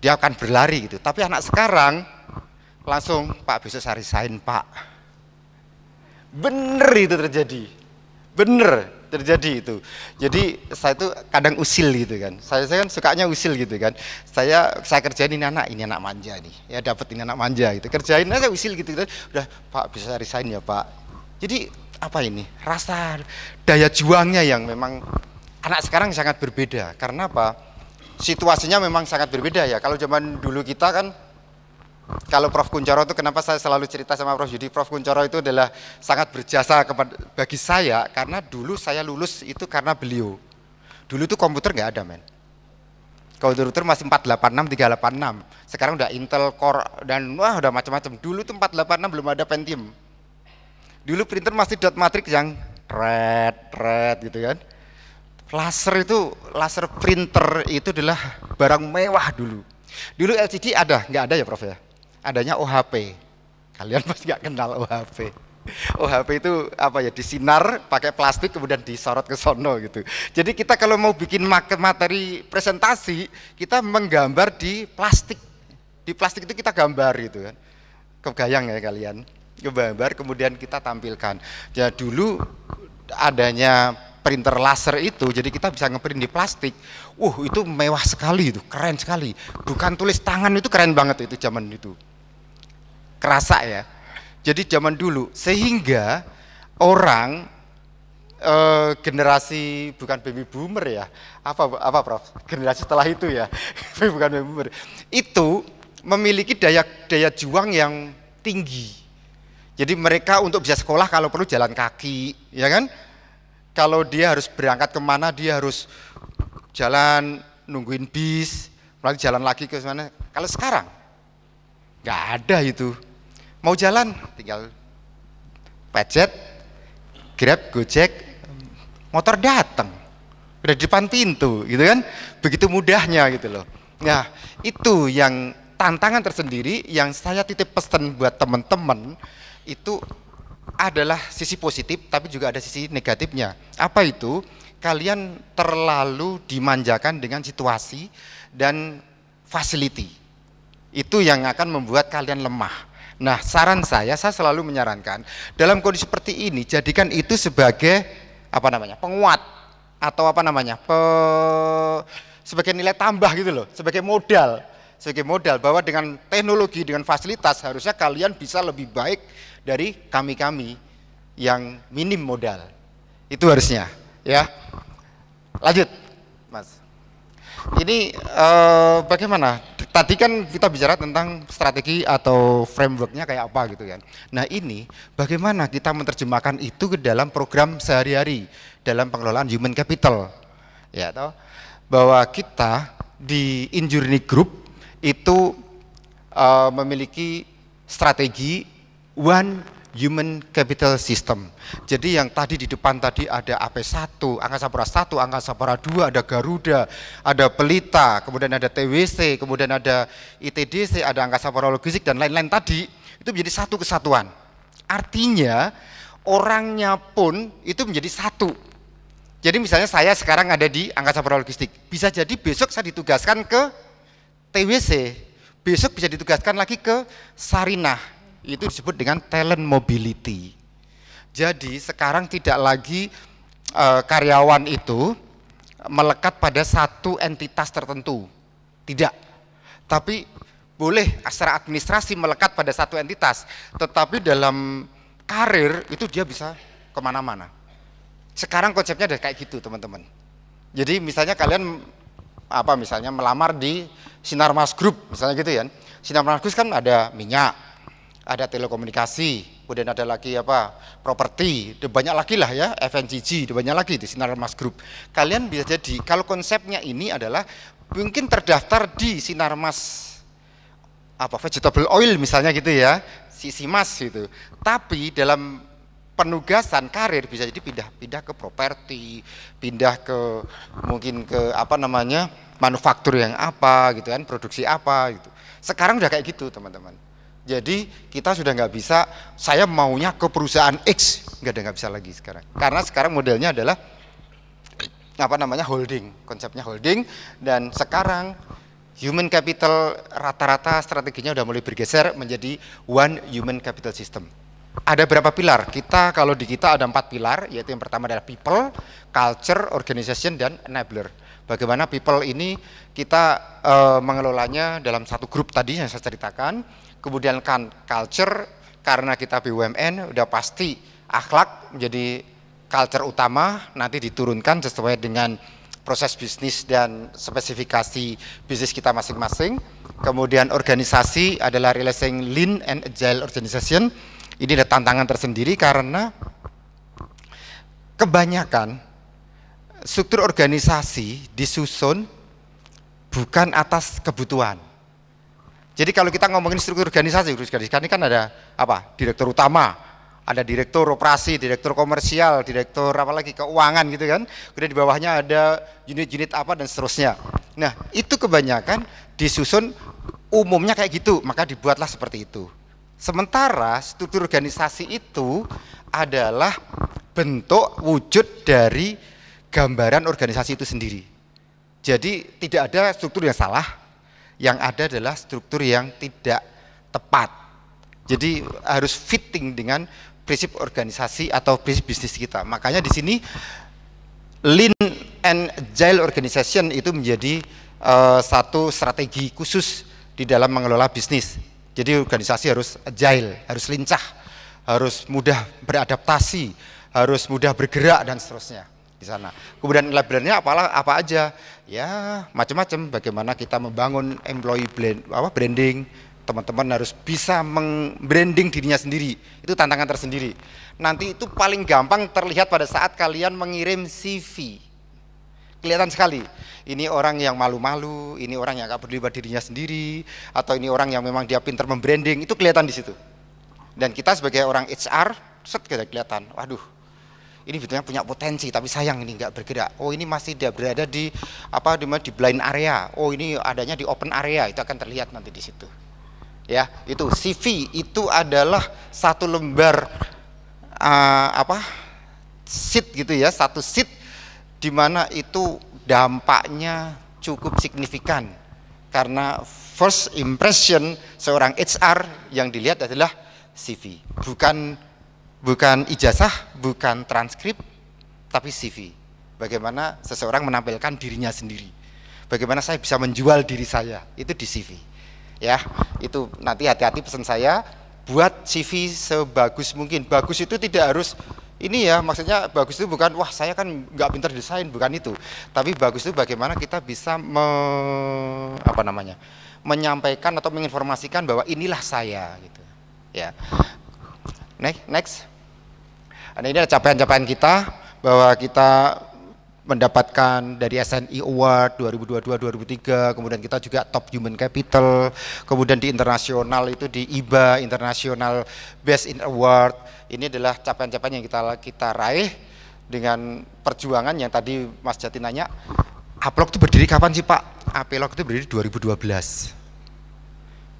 dia akan berlari gitu. Tapi anak sekarang langsung, Pak besok saya resign Pak. Bener itu terjadi, bener terjadi itu. Jadi saya itu kadang usil gitu kan. Saya kan sukanya usil gitu kan. Saya kerjain ini anak manja nih. Ya dapat ini anak manja gitu. Kerjain aja usil gitu kan. Udah Pak bisa resign ya Pak. Jadi apa ini? Rasa daya juangnya yang memang anak sekarang sangat berbeda. Karena apa? Situasinya memang sangat berbeda ya. Kalau zaman dulu kita kan, kalau Prof Kunchoro itu kenapa saya selalu cerita sama Prof Yudi, Prof Kunchoro itu adalah sangat berjasa bagi saya karena dulu saya lulus itu karena beliau. Dulu itu komputer nggak ada men. Komputer masih 486, 386. Sekarang udah Intel Core dan udah macam-macam. Dulu itu 486 belum ada Pentium. Dulu printer masih dot matrix yang red gitu kan. laser printer itu adalah barang mewah dulu. Dulu LCD ada, nggak ada ya Prof ya? Adanya OHP. Kalian pasti nggak kenal OHP. OHP itu apa ya, disinar pakai plastik kemudian disorot ke sono gitu. Jadi kita kalau mau bikin materi presentasi, kita menggambar di plastik. Di plastik itu kita gambar gitu kan. Kebayang ya kalian? Gambar kemudian kita tampilkan. Ya dulu adanya printer laser itu, jadi kita bisa ngeprint di plastik. Itu mewah sekali itu, keren sekali. Bukan tulis tangan itu keren banget itu zaman itu. Kerasa ya. Jadi zaman dulu, sehingga orang generasi bukan baby boomer ya, apa Prof? Generasi setelah itu ya, bukan baby boomer. Itu memiliki daya juang yang tinggi. Jadi mereka untuk bisa sekolah kalau perlu jalan kaki, ya kan? Kalau dia harus berangkat kemana, dia harus jalan nungguin bis, lalu jalan lagi ke mana. Kalau sekarang nggak ada itu. Mau jalan tinggal pencet, Grab, Gojek, motor datang, udah di depan pintu, gitu kan? Begitu mudahnya gitu loh. Nah itu yang tantangan tersendiri yang saya titip pesan buat teman-teman itu adalah sisi positif, tapi juga ada sisi negatifnya. Apa itu? Kalian terlalu dimanjakan dengan situasi dan facility. Itu yang akan membuat kalian lemah. Nah, saran saya selalu menyarankan dalam kondisi seperti ini jadikan itu sebagai penguat atau sebagai nilai tambah gitu loh, sebagai modal bahwa dengan teknologi, dengan fasilitas harusnya kalian bisa lebih baik dari kami yang minim modal. Itu harusnya, ya. Lanjut, Mas. Ini bagaimana? Tadi kan kita bicara tentang strategi atau frameworknya kayak apa gitu kan. Nah ini bagaimana kita menerjemahkan itu ke dalam program sehari-hari dalam pengelolaan human capital, ya toh, bahwa kita di Injourney Group itu memiliki strategi One Human Capital System. Jadi yang tadi di depan tadi ada AP1, Angkasa Pura 1, Angkasa Pura 2, ada Garuda, ada Pelita, kemudian ada TWC, kemudian ada ITDC, ada Angkasa Pura Logistik dan lain-lain tadi, itu menjadi satu kesatuan. Artinya orangnya pun itu menjadi satu. Jadi misalnya saya sekarang ada di Angkasa Pura Logistik, bisa jadi besok saya ditugaskan ke TWC, besok bisa ditugaskan lagi ke Sarinah. Itu disebut dengan talent mobility. Jadi sekarang tidak lagi karyawan itu melekat pada satu entitas tertentu, tidak. Tapi boleh secara administrasi melekat pada satu entitas, tetapi dalam karir itu dia bisa kemana-mana. Sekarang konsepnya ada kayak gitu teman-teman. Jadi misalnya kalian misalnya melamar di Sinarmas Group misalnya gitu ya. Sinarmas Group kan ada minyak, ada telekomunikasi, kemudian ada lagi properti, banyak lagi lah ya, FNGG, banyak lagi di Sinarmas Group. Kalian bisa jadi, kalau konsepnya ini adalah mungkin terdaftar di Sinarmas vegetable oil misalnya gitu ya, Sisimas gitu. Tapi dalam penugasan karir bisa jadi pindah ke properti, pindah ke mungkin ke manufaktur yang gitu kan, produksi gitu. Sekarang udah kayak gitu teman-teman. Jadi kita sudah nggak bisa, saya maunya ke perusahaan X, nggak bisa lagi sekarang. Karena sekarang modelnya adalah holding, konsepnya holding. Dan sekarang human capital rata-rata strateginya udah mulai bergeser menjadi one human capital system. Ada berapa pilar? Kalau di kita ada 4 pilar, yaitu yang pertama adalah people, culture, organization, dan enabler. Bagaimana people ini kita mengelolanya dalam satu grup tadi yang saya ceritakan. Kemudian kan culture, karena kita BUMN udah pasti akhlak menjadi culture utama, nanti diturunkan sesuai dengan proses bisnis dan spesifikasi bisnis kita masing-masing. Kemudian organisasi adalah realizing lean and agile organization. Ini ada tantangan tersendiri karena kebanyakan struktur organisasi disusun bukan atas kebutuhan. Jadi kalau kita ngomongin struktur organisasi kan ada direktur utama, ada direktur operasi, direktur komersial, direktur apalagi keuangan gitu kan. Kemudian di bawahnya ada unit-unit apa dan seterusnya. Nah, itu kebanyakan disusun umumnya kayak gitu, maka dibuatlah seperti itu. Sementara struktur organisasi itu adalah bentuk wujud dari gambaran organisasi itu sendiri. Jadi tidak ada struktur yang salah, yang ada adalah struktur yang tidak tepat. Jadi harus fitting dengan prinsip organisasi atau prinsip bisnis kita. Makanya di sini Lean and Agile Organization itu menjadi satu strategi khusus di dalam mengelola bisnis. Jadi organisasi harus agile, harus lincah, harus mudah beradaptasi, harus mudah bergerak dan seterusnya di sana. Kemudian enablernya apa aja? Ya macam-macam. Bagaimana kita membangun employee branding. Teman-teman harus bisa membranding dirinya sendiri. Itu tantangan tersendiri. Nanti itu paling gampang terlihat pada saat kalian mengirim CV. Kelihatan sekali. Ini orang yang malu-malu, ini orang yang gak peduli pada dirinya sendiri, atau ini orang yang memang dia pintar membranding, itu kelihatan di situ. Dan kita sebagai orang HR, kita kelihatan, waduh, ini sebetulnya punya potensi, tapi sayang ini nggak bergerak. Oh ini masih dia berada di di blind area. Oh ini adanya di open area, itu akan terlihat nanti di situ. Ya, itu CV itu adalah satu lembar sheet gitu ya, satu sheet di mana itu dampaknya cukup signifikan karena first impression seorang HR yang dilihat adalah CV, bukan ijazah, bukan transkrip, tapi CV. Bagaimana seseorang menampilkan dirinya sendiri, bagaimana saya bisa menjual diri saya, itu di CV. Ya, itu nanti hati-hati pesan saya, buat CV sebagus mungkin. Bagus itu tidak harus ini ya, maksudnya bagus itu bukan wah saya kan nggak pintar desain, bukan itu. Tapi bagus itu bagaimana kita bisa menyampaikan atau menginformasikan bahwa inilah saya gitu. Ya. Next. Nah, ini adalah capaian-capaian kita bahwa kita mendapatkan dari SNI Award 2022-2023, kemudian kita juga top human capital, kemudian di internasional itu di IBA International Best in Award. Ini adalah capaian-capaian yang kita raih dengan perjuangan yang tadi Mas Jati nanya, Aplog itu berdiri kapan sih Pak? Aplog itu berdiri 2012.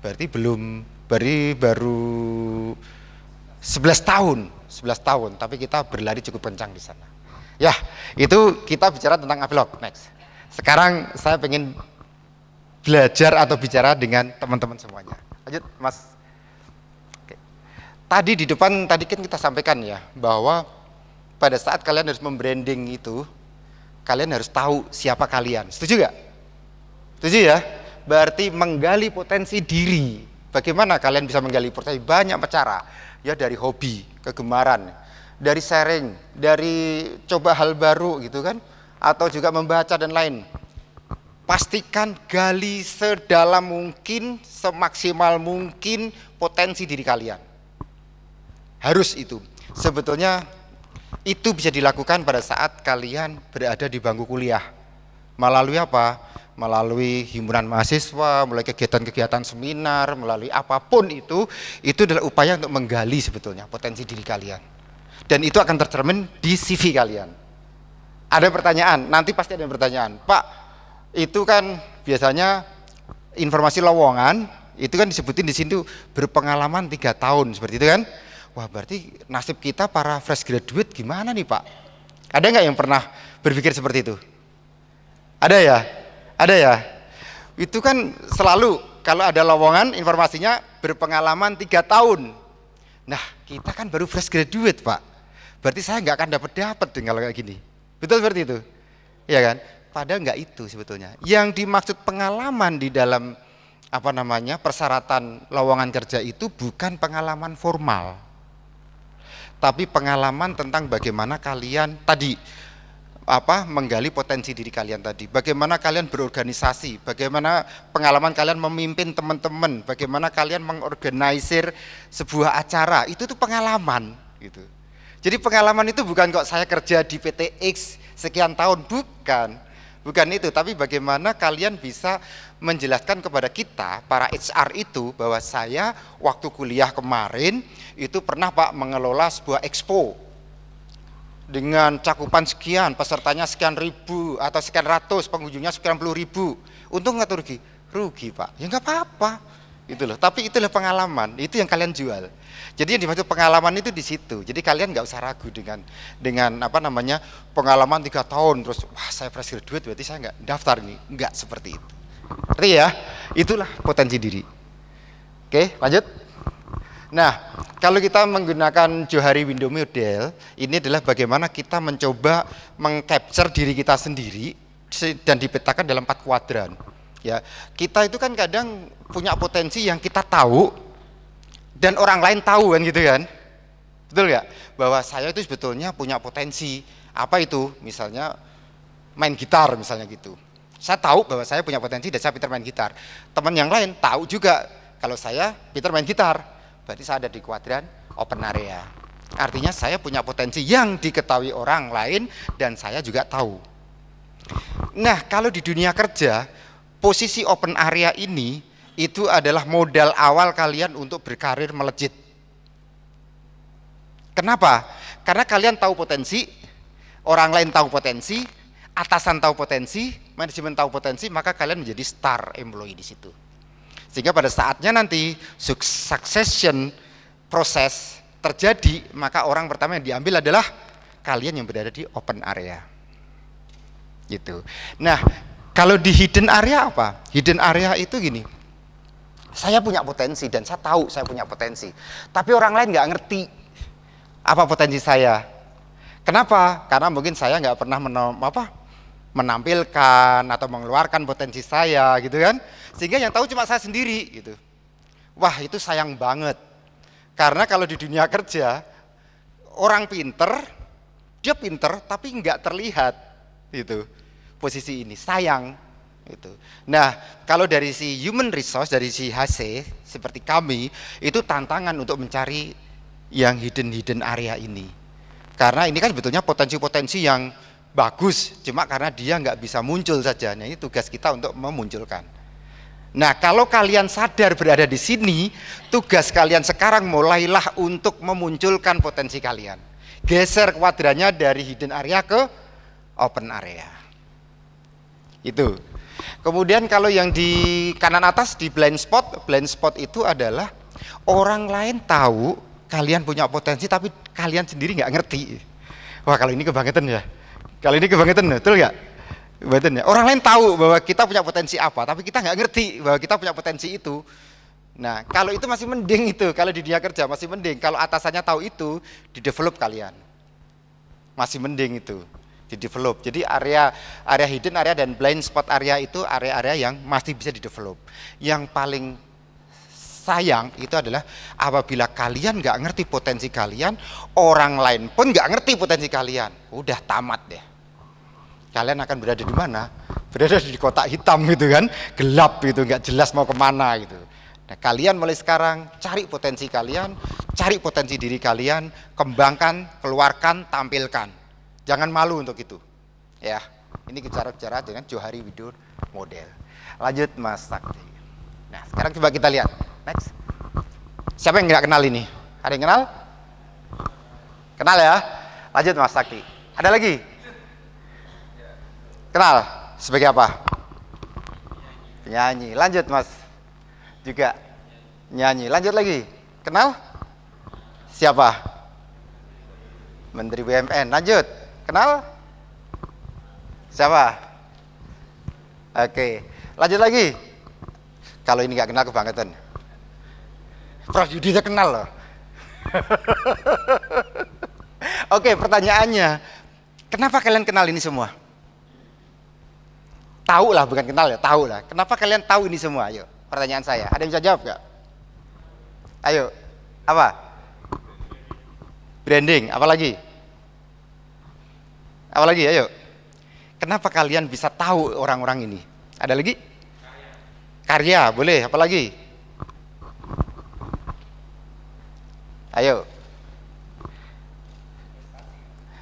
Berarti baru 11 tahun, tapi kita berlari cukup kencang di sana. Ya, itu kita bicara tentang Aplog. Next. Sekarang saya pengen belajar atau bicara dengan teman-teman semuanya. Lanjut, Mas. Oke. Tadi di depan tadi kan kita sampaikan ya bahwa pada saat kalian harus membranding itu, kalian harus tahu siapa kalian. Setuju nggak? Setuju ya? Berarti menggali potensi diri. Bagaimana kalian bisa menggali potensi? Banyak cara. Ya dari hobi, kegemaran, dari sharing, dari coba hal baru gitu kan, atau juga membaca dan lain. Pastikan gali sedalam mungkin, semaksimal mungkin potensi diri kalian. Harus itu. Sebetulnya itu bisa dilakukan pada saat kalian berada di bangku kuliah. Melalui apa? Melalui himpunan mahasiswa, melalui kegiatan-kegiatan seminar, melalui apapun itu adalah upaya untuk menggali sebetulnya potensi diri kalian. Dan itu akan tercermin di CV kalian. Ada pertanyaan, nanti pasti ada pertanyaan. Pak, itu kan biasanya informasi lowongan, itu kan disebutin di sini berpengalaman 3 tahun, seperti itu kan? Wah berarti nasib kita para fresh graduate gimana nih Pak? Ada nggak yang pernah berpikir seperti itu? Ada ya? Ada ya? Itu kan selalu kalau ada lowongan informasinya berpengalaman 3 tahun. Nah kita kan baru fresh graduate Pak. Berarti saya nggak akan dapat kalau kayak gini. Betul seperti itu? Iya kan? Padahal nggak itu sebetulnya. Yang dimaksud pengalaman di dalam persyaratan lowongan kerja itu bukan pengalaman formal, tapi pengalaman tentang bagaimana kalian tadi menggali potensi diri kalian tadi, bagaimana kalian berorganisasi, bagaimana pengalaman kalian memimpin teman-teman, bagaimana kalian mengorganisir sebuah acara, itu tuh pengalaman gitu. Jadi pengalaman itu bukan kok saya kerja di PT X sekian tahun, bukan. Bukan itu, tapi bagaimana kalian bisa menjelaskan kepada kita, para HR itu, bahwa saya waktu kuliah kemarin itu pernah Pak mengelola sebuah expo dengan cakupan sekian, pesertanya sekian ribu atau sekian ratus, pengunjungnya sekian puluh ribu. Untung nggak rugi? Rugi Pak, ya nggak apa-apa. Gitu loh. Tapi itulah pengalaman, itu yang kalian jual. Jadi yang dimaksud pengalaman itu di situ. Jadi kalian nggak usah ragu dengan apa namanya pengalaman 3 tahun terus wah saya fresh graduate berarti saya nggak daftar nih. Nggak seperti itu. Artinya ya, itulah potensi diri. Oke, lanjut. Nah, kalau kita menggunakan Johari Window Model, ini adalah bagaimana kita mencoba mengcapture diri kita sendiri dan dipetakan dalam 4 kuadran. Ya, kita itu kan kadang punya potensi yang kita tahu dan orang lain tahu kan gitu kan, betul nggak? Bahwa saya itu sebetulnya punya potensi apa itu, misalnya main gitar misalnya gitu. Saya tahu bahwa saya punya potensi dan saya pintar main gitar. Teman yang lain tahu juga kalau saya pintar main gitar, berarti saya ada di kuadran open area. Artinya saya punya potensi yang diketahui orang lain dan saya juga tahu. Nah, kalau di dunia kerja, posisi open area ini itu adalah modal awal kalian untuk berkarir melejit. Kenapa? Karena kalian tahu potensi, orang lain tahu potensi, atasan tahu potensi, manajemen tahu potensi, maka kalian menjadi star employee di situ. Sehingga pada saatnya nanti succession proses terjadi, maka orang pertama yang diambil adalah kalian yang berada di open area. Gitu. Nah, kalau di hidden area apa? Hidden area itu gini. Saya punya potensi dan saya tahu saya punya potensi. Tapi orang lain nggak ngerti apa potensi saya. Kenapa? Karena mungkin saya nggak pernah menampilkan atau mengeluarkan potensi saya gitu kan. Sehingga yang tahu cuma saya sendiri gitu. Wah, itu sayang banget. Karena kalau di dunia kerja, orang pinter, dia pinter tapi nggak terlihat gitu. Posisi ini sayang. Itu. Nah, kalau dari si human resource, dari si HC seperti kami, itu tantangan untuk mencari yang hidden area ini. Karena ini kan sebetulnya potensi-potensi yang bagus, cuma karena dia nggak bisa muncul saja. Nah, ini tugas kita untuk memunculkan. Nah, kalau kalian sadar berada di sini, tugas kalian sekarang mulailah untuk memunculkan potensi kalian. Geser kuadrannya dari hidden area ke open area. Itu. Kemudian kalau yang di kanan atas di blind spot itu adalah orang lain tahu kalian punya potensi tapi kalian sendiri nggak ngerti. Wah, kalau ini kebangetan ya. Kalau ini kebangetan, betul nggak? Kebangetan ya. Orang lain tahu bahwa kita punya potensi apa, tapi kita nggak ngerti bahwa kita punya potensi itu. Nah, kalau itu masih mending itu, kalau di dunia kerja masih mending. Kalau atasannya tahu itu, di develop kalian. Masih mending itu. Di develop. Jadi area hidden area dan blind spot area itu area-area yang masih bisa di develop. Yang paling sayang itu adalah apabila kalian nggak ngerti potensi kalian, orang lain pun nggak ngerti potensi kalian, udah tamat deh. Kalian akan berada di mana? Berada di kotak hitam gitu kan, gelap gitu, nggak jelas mau kemana gitu. Nah, kalian mulai sekarang cari potensi kalian, cari potensi diri kalian, kembangkan, keluarkan, tampilkan. Jangan malu untuk itu, ya. Ini bicara dengan Johari Window Model. Lanjut Mas Sakti. Nah, sekarang coba kita lihat. Next. Siapa yang nggak kenal ini? Ada yang kenal? Kenal ya? Lanjut Mas Sakti. Ada lagi? Kenal? Sebagai apa? Penyanyi. Lanjut Mas. Juga nyanyi. Lanjut lagi. Kenal? Siapa? Menteri BUMN. Lanjut. Kenal? Siapa? Oke, lanjut lagi. Kalau ini nggak kenal kebangetan. Prof Yudi udah kenal loh. Oke, pertanyaannya, kenapa kalian kenal ini semua? Tahu lah, bukan kenal ya, tahu lah. Kenapa kalian tahu ini semua? Ayo, pertanyaan saya. Ada yang bisa jawab nggak? Ayo, apa? Branding, apa lagi? Apa lagi? Ayo. Kenapa kalian bisa tahu orang-orang ini? Ada lagi? Karya, boleh. Apa lagi? Ayo.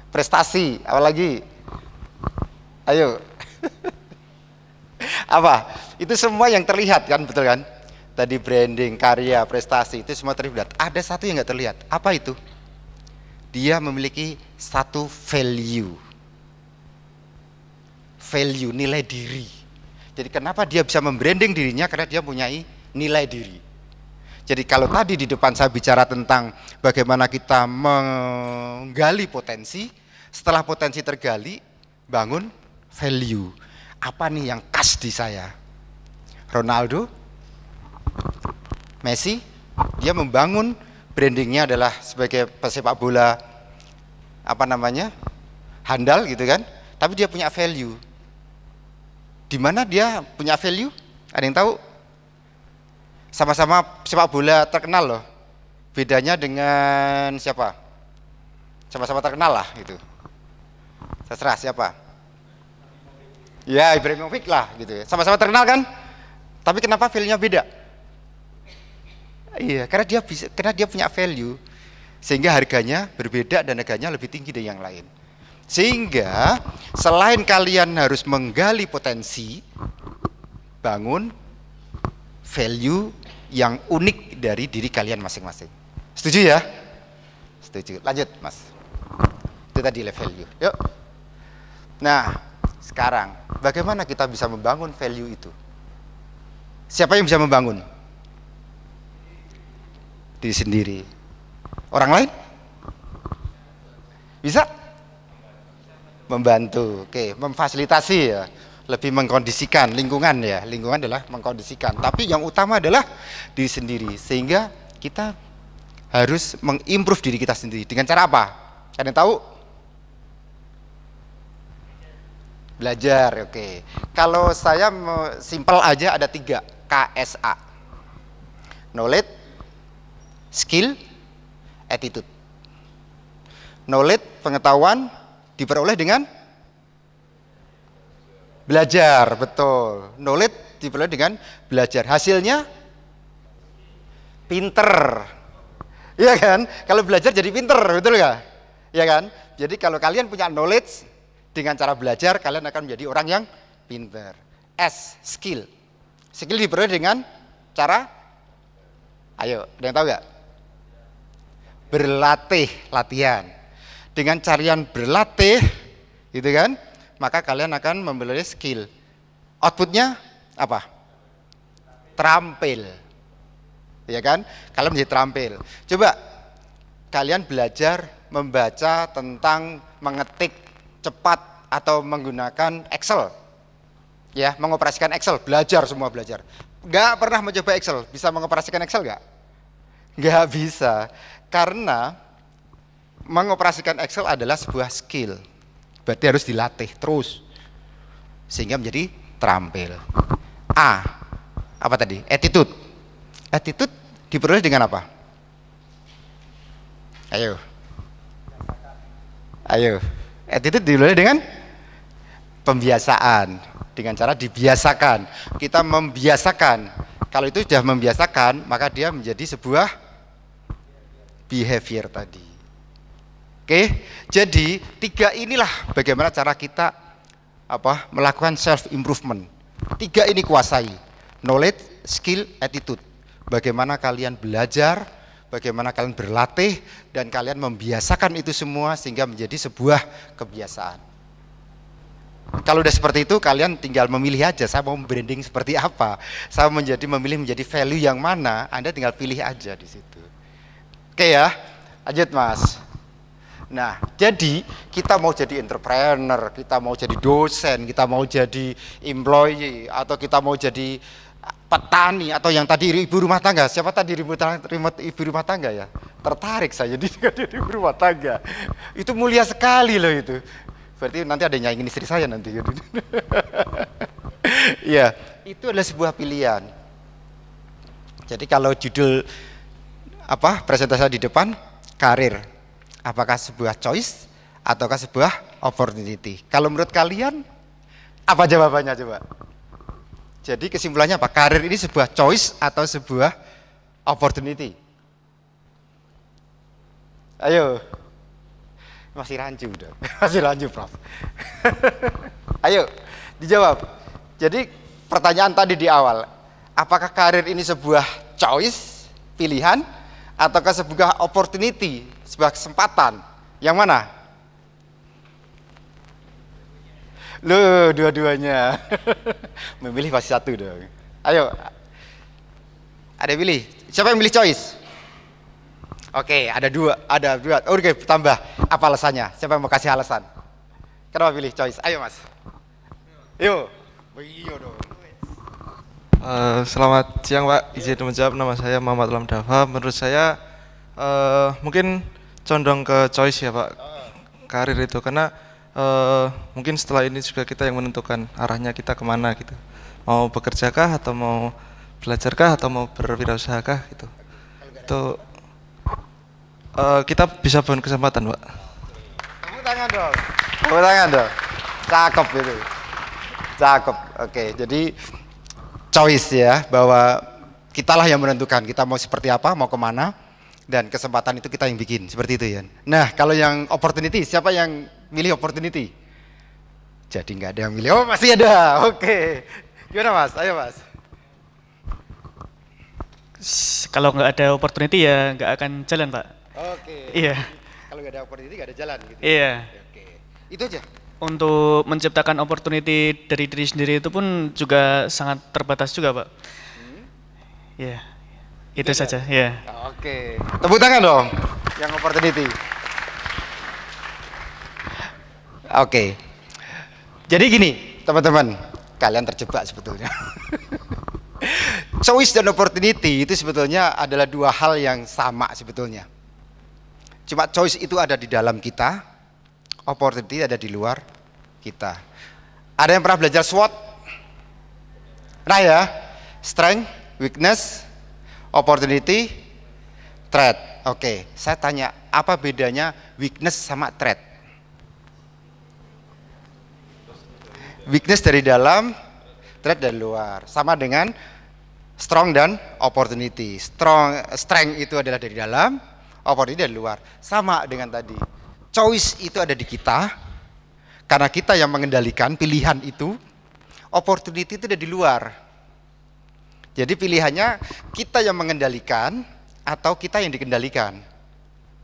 Prestasi, apa lagi? Ayo. Apa? Itu semua yang terlihat kan, betul kan? Tadi branding, karya, prestasi itu semua terlihat. Ada satu yang nggak terlihat. Apa itu? Dia memiliki satu value. Value, nilai diri. Jadi kenapa dia bisa membranding dirinya? Karena dia mempunyai nilai diri. Jadi kalau tadi di depan saya bicara tentang bagaimana kita menggali potensi, setelah potensi tergali, bangun value. Apa nih yang khas di saya? Ronaldo, Messi, dia membangun brandingnya adalah sebagai pesepak bola handal gitu kan, tapi dia punya value. Di mana dia punya value? Ada yang tahu? Sama-sama sepak bola terkenal loh. Bedanya dengan siapa? Sama-sama terkenal lah gitu. Terserah siapa? Ya Ibrahimovic lah gitu. Sama-sama terkenal kan? Tapi kenapa value-nya beda? Iya, karena dia punya value, sehingga harganya berbeda dan harganya lebih tinggi dari yang lain. Sehingga selain kalian harus menggali potensi, bangun value yang unik dari diri kalian masing-masing. Setuju ya? Setuju. Lanjut, Mas. Itu tadi value. Yuk. Nah, sekarang bagaimana kita bisa membangun value itu? Siapa yang bisa membangun? Diri sendiri. Orang lain? Bisa? Membantu. Oke, memfasilitasi ya. Lebih mengkondisikan lingkungan ya. Lingkungan adalah mengkondisikan. Tapi yang utama adalah diri sendiri. Sehingga kita harus mengimprove diri kita sendiri. Dengan cara apa? Ada yang tahu? Belajar, oke. Kalau saya simpel aja ada 3 KSA. Knowledge, skill, attitude. Knowledge, pengetahuan diperoleh dengan belajar, betul. Knowledge diperoleh dengan belajar. Hasilnya pinter. Iya kan? Kalau belajar jadi pinter, betul nggak? Iya kan? Jadi kalau kalian punya knowledge, dengan cara belajar kalian akan menjadi orang yang pinter. S, skill. Skill diperoleh dengan cara, ayo, ada yang tahu nggak? Berlatih, latihan. Dengan carian berlatih, gitu kan, maka kalian akan memperoleh skill. Outputnya apa? Terampil, ya kan? Kalian menjadi terampil. Coba kalian belajar membaca tentang mengetik cepat atau menggunakan Excel, ya, mengoperasikan Excel. Belajar semua belajar. Nggak pernah mencoba Excel, bisa mengoperasikan Excel nggak? Nggak bisa, karena mengoperasikan Excel adalah sebuah skill. Berarti harus dilatih terus sehingga menjadi terampil. A, apa tadi? Attitude. Attitude diperoleh dengan apa? Ayo. Attitude diperoleh dengan pembiasaan. Dengan cara dibiasakan. Kita membiasakan. Kalau itu sudah membiasakan, maka dia menjadi sebuah behavior tadi. Oke, jadi 3 inilah bagaimana cara kita melakukan self improvement. 3 ini kuasai, knowledge, skill, attitude. Bagaimana kalian belajar, bagaimana kalian berlatih, dan kalian membiasakan itu semua sehingga menjadi sebuah kebiasaan. Kalau udah seperti itu, kalian tinggal memilih aja. Saya mau branding seperti apa, saya memilih menjadi value yang mana. Anda tinggal pilih aja di situ. Oke ya, lanjut Mas. Nah, jadi kita mau jadi entrepreneur, kita mau jadi dosen, kita mau jadi employee, atau kita mau jadi petani, atau yang tadi ibu rumah tangga. Siapa tadi ibu rumah tangga ya? Tertarik saya jadi ibu rumah tangga. Itu mulia sekali loh itu. Berarti nanti ada yang nyaingin istri saya nanti. Iya, itu adalah sebuah pilihan. Jadi kalau judul presentasi di depan, karir. Apakah sebuah choice ataukah sebuah opportunity? Kalau menurut kalian apa jawabannya coba? Jadi kesimpulannya apa? Karir ini sebuah choice atau sebuah opportunity? Ayo. Masih rancu udah. Masih rancu, Prof. Ayo, dijawab. Jadi pertanyaan tadi di awal, apakah karir ini sebuah choice, pilihan, ataukah sebuah opportunity, sebuah kesempatan? Yang mana? Loh, dua-duanya. Memilih pasti satu dong. Ayo. Ada yang pilih? Siapa yang pilih choice? Oke, ada dua. Oke, tambah. Apa alasannya? Siapa yang mau kasih alasan? Kenapa pilih choice? Ayo mas. Yuk. Iya dong.
Selamat siang Pak, izin menjawab. Nama saya Muhammad Lamdava. Menurut saya mungkin condong ke choice ya Pak, karir itu, karena mungkin setelah ini juga kita yang menentukan arahnya kita kemana gitu, mau bekerjakah atau mau belajarkah atau mau berwirausaha gitu. Itu kita bisa bangun kesempatan Pak.
Tepuk tangan dong. Tepuk tangan dong. Cakep itu. Cakep. Oke, jadi choice ya, bahwa kitalah yang menentukan kita mau seperti apa, mau kemana, dan kesempatan itu kita yang bikin, seperti itu ya. Nah, kalau yang opportunity, siapa yang milih opportunity? Jadi nggak ada yang milih. Oh, masih ada. Oke. Gimana mas? Ayo mas.
Kalau nggak ada opportunity ya nggak akan jalan Pak.
Oke.
Iya.
Kalau nggak ada opportunity nggak ada jalan gitu.
Iya.
Oke. Itu aja.
Untuk menciptakan opportunity dari diri sendiri itu pun juga sangat terbatas juga Pak. Iya. Itu saja. Ya.
Oke. Tepuk tangan dong. Yang opportunity. Oke. Jadi gini, teman-teman, kalian terjebak sebetulnya. Choice dan opportunity itu sebetulnya adalah dua hal yang sama sebetulnya. Cuma choice itu ada di dalam kita, opportunity ada di luar kita. Ada yang pernah belajar SWOT? Nah ya, strength, weakness, opportunity, threat. Oke, saya tanya, apa bedanya weakness sama threat? Weakness dari dalam, threat dari luar. Sama dengan strong dan opportunity. Strength itu adalah dari dalam, opportunity dari luar. Sama dengan tadi. Choice itu ada di kita, karena kita yang mengendalikan pilihan itu. Opportunity itu ada di luar. Jadi pilihannya kita yang mengendalikan atau kita yang dikendalikan.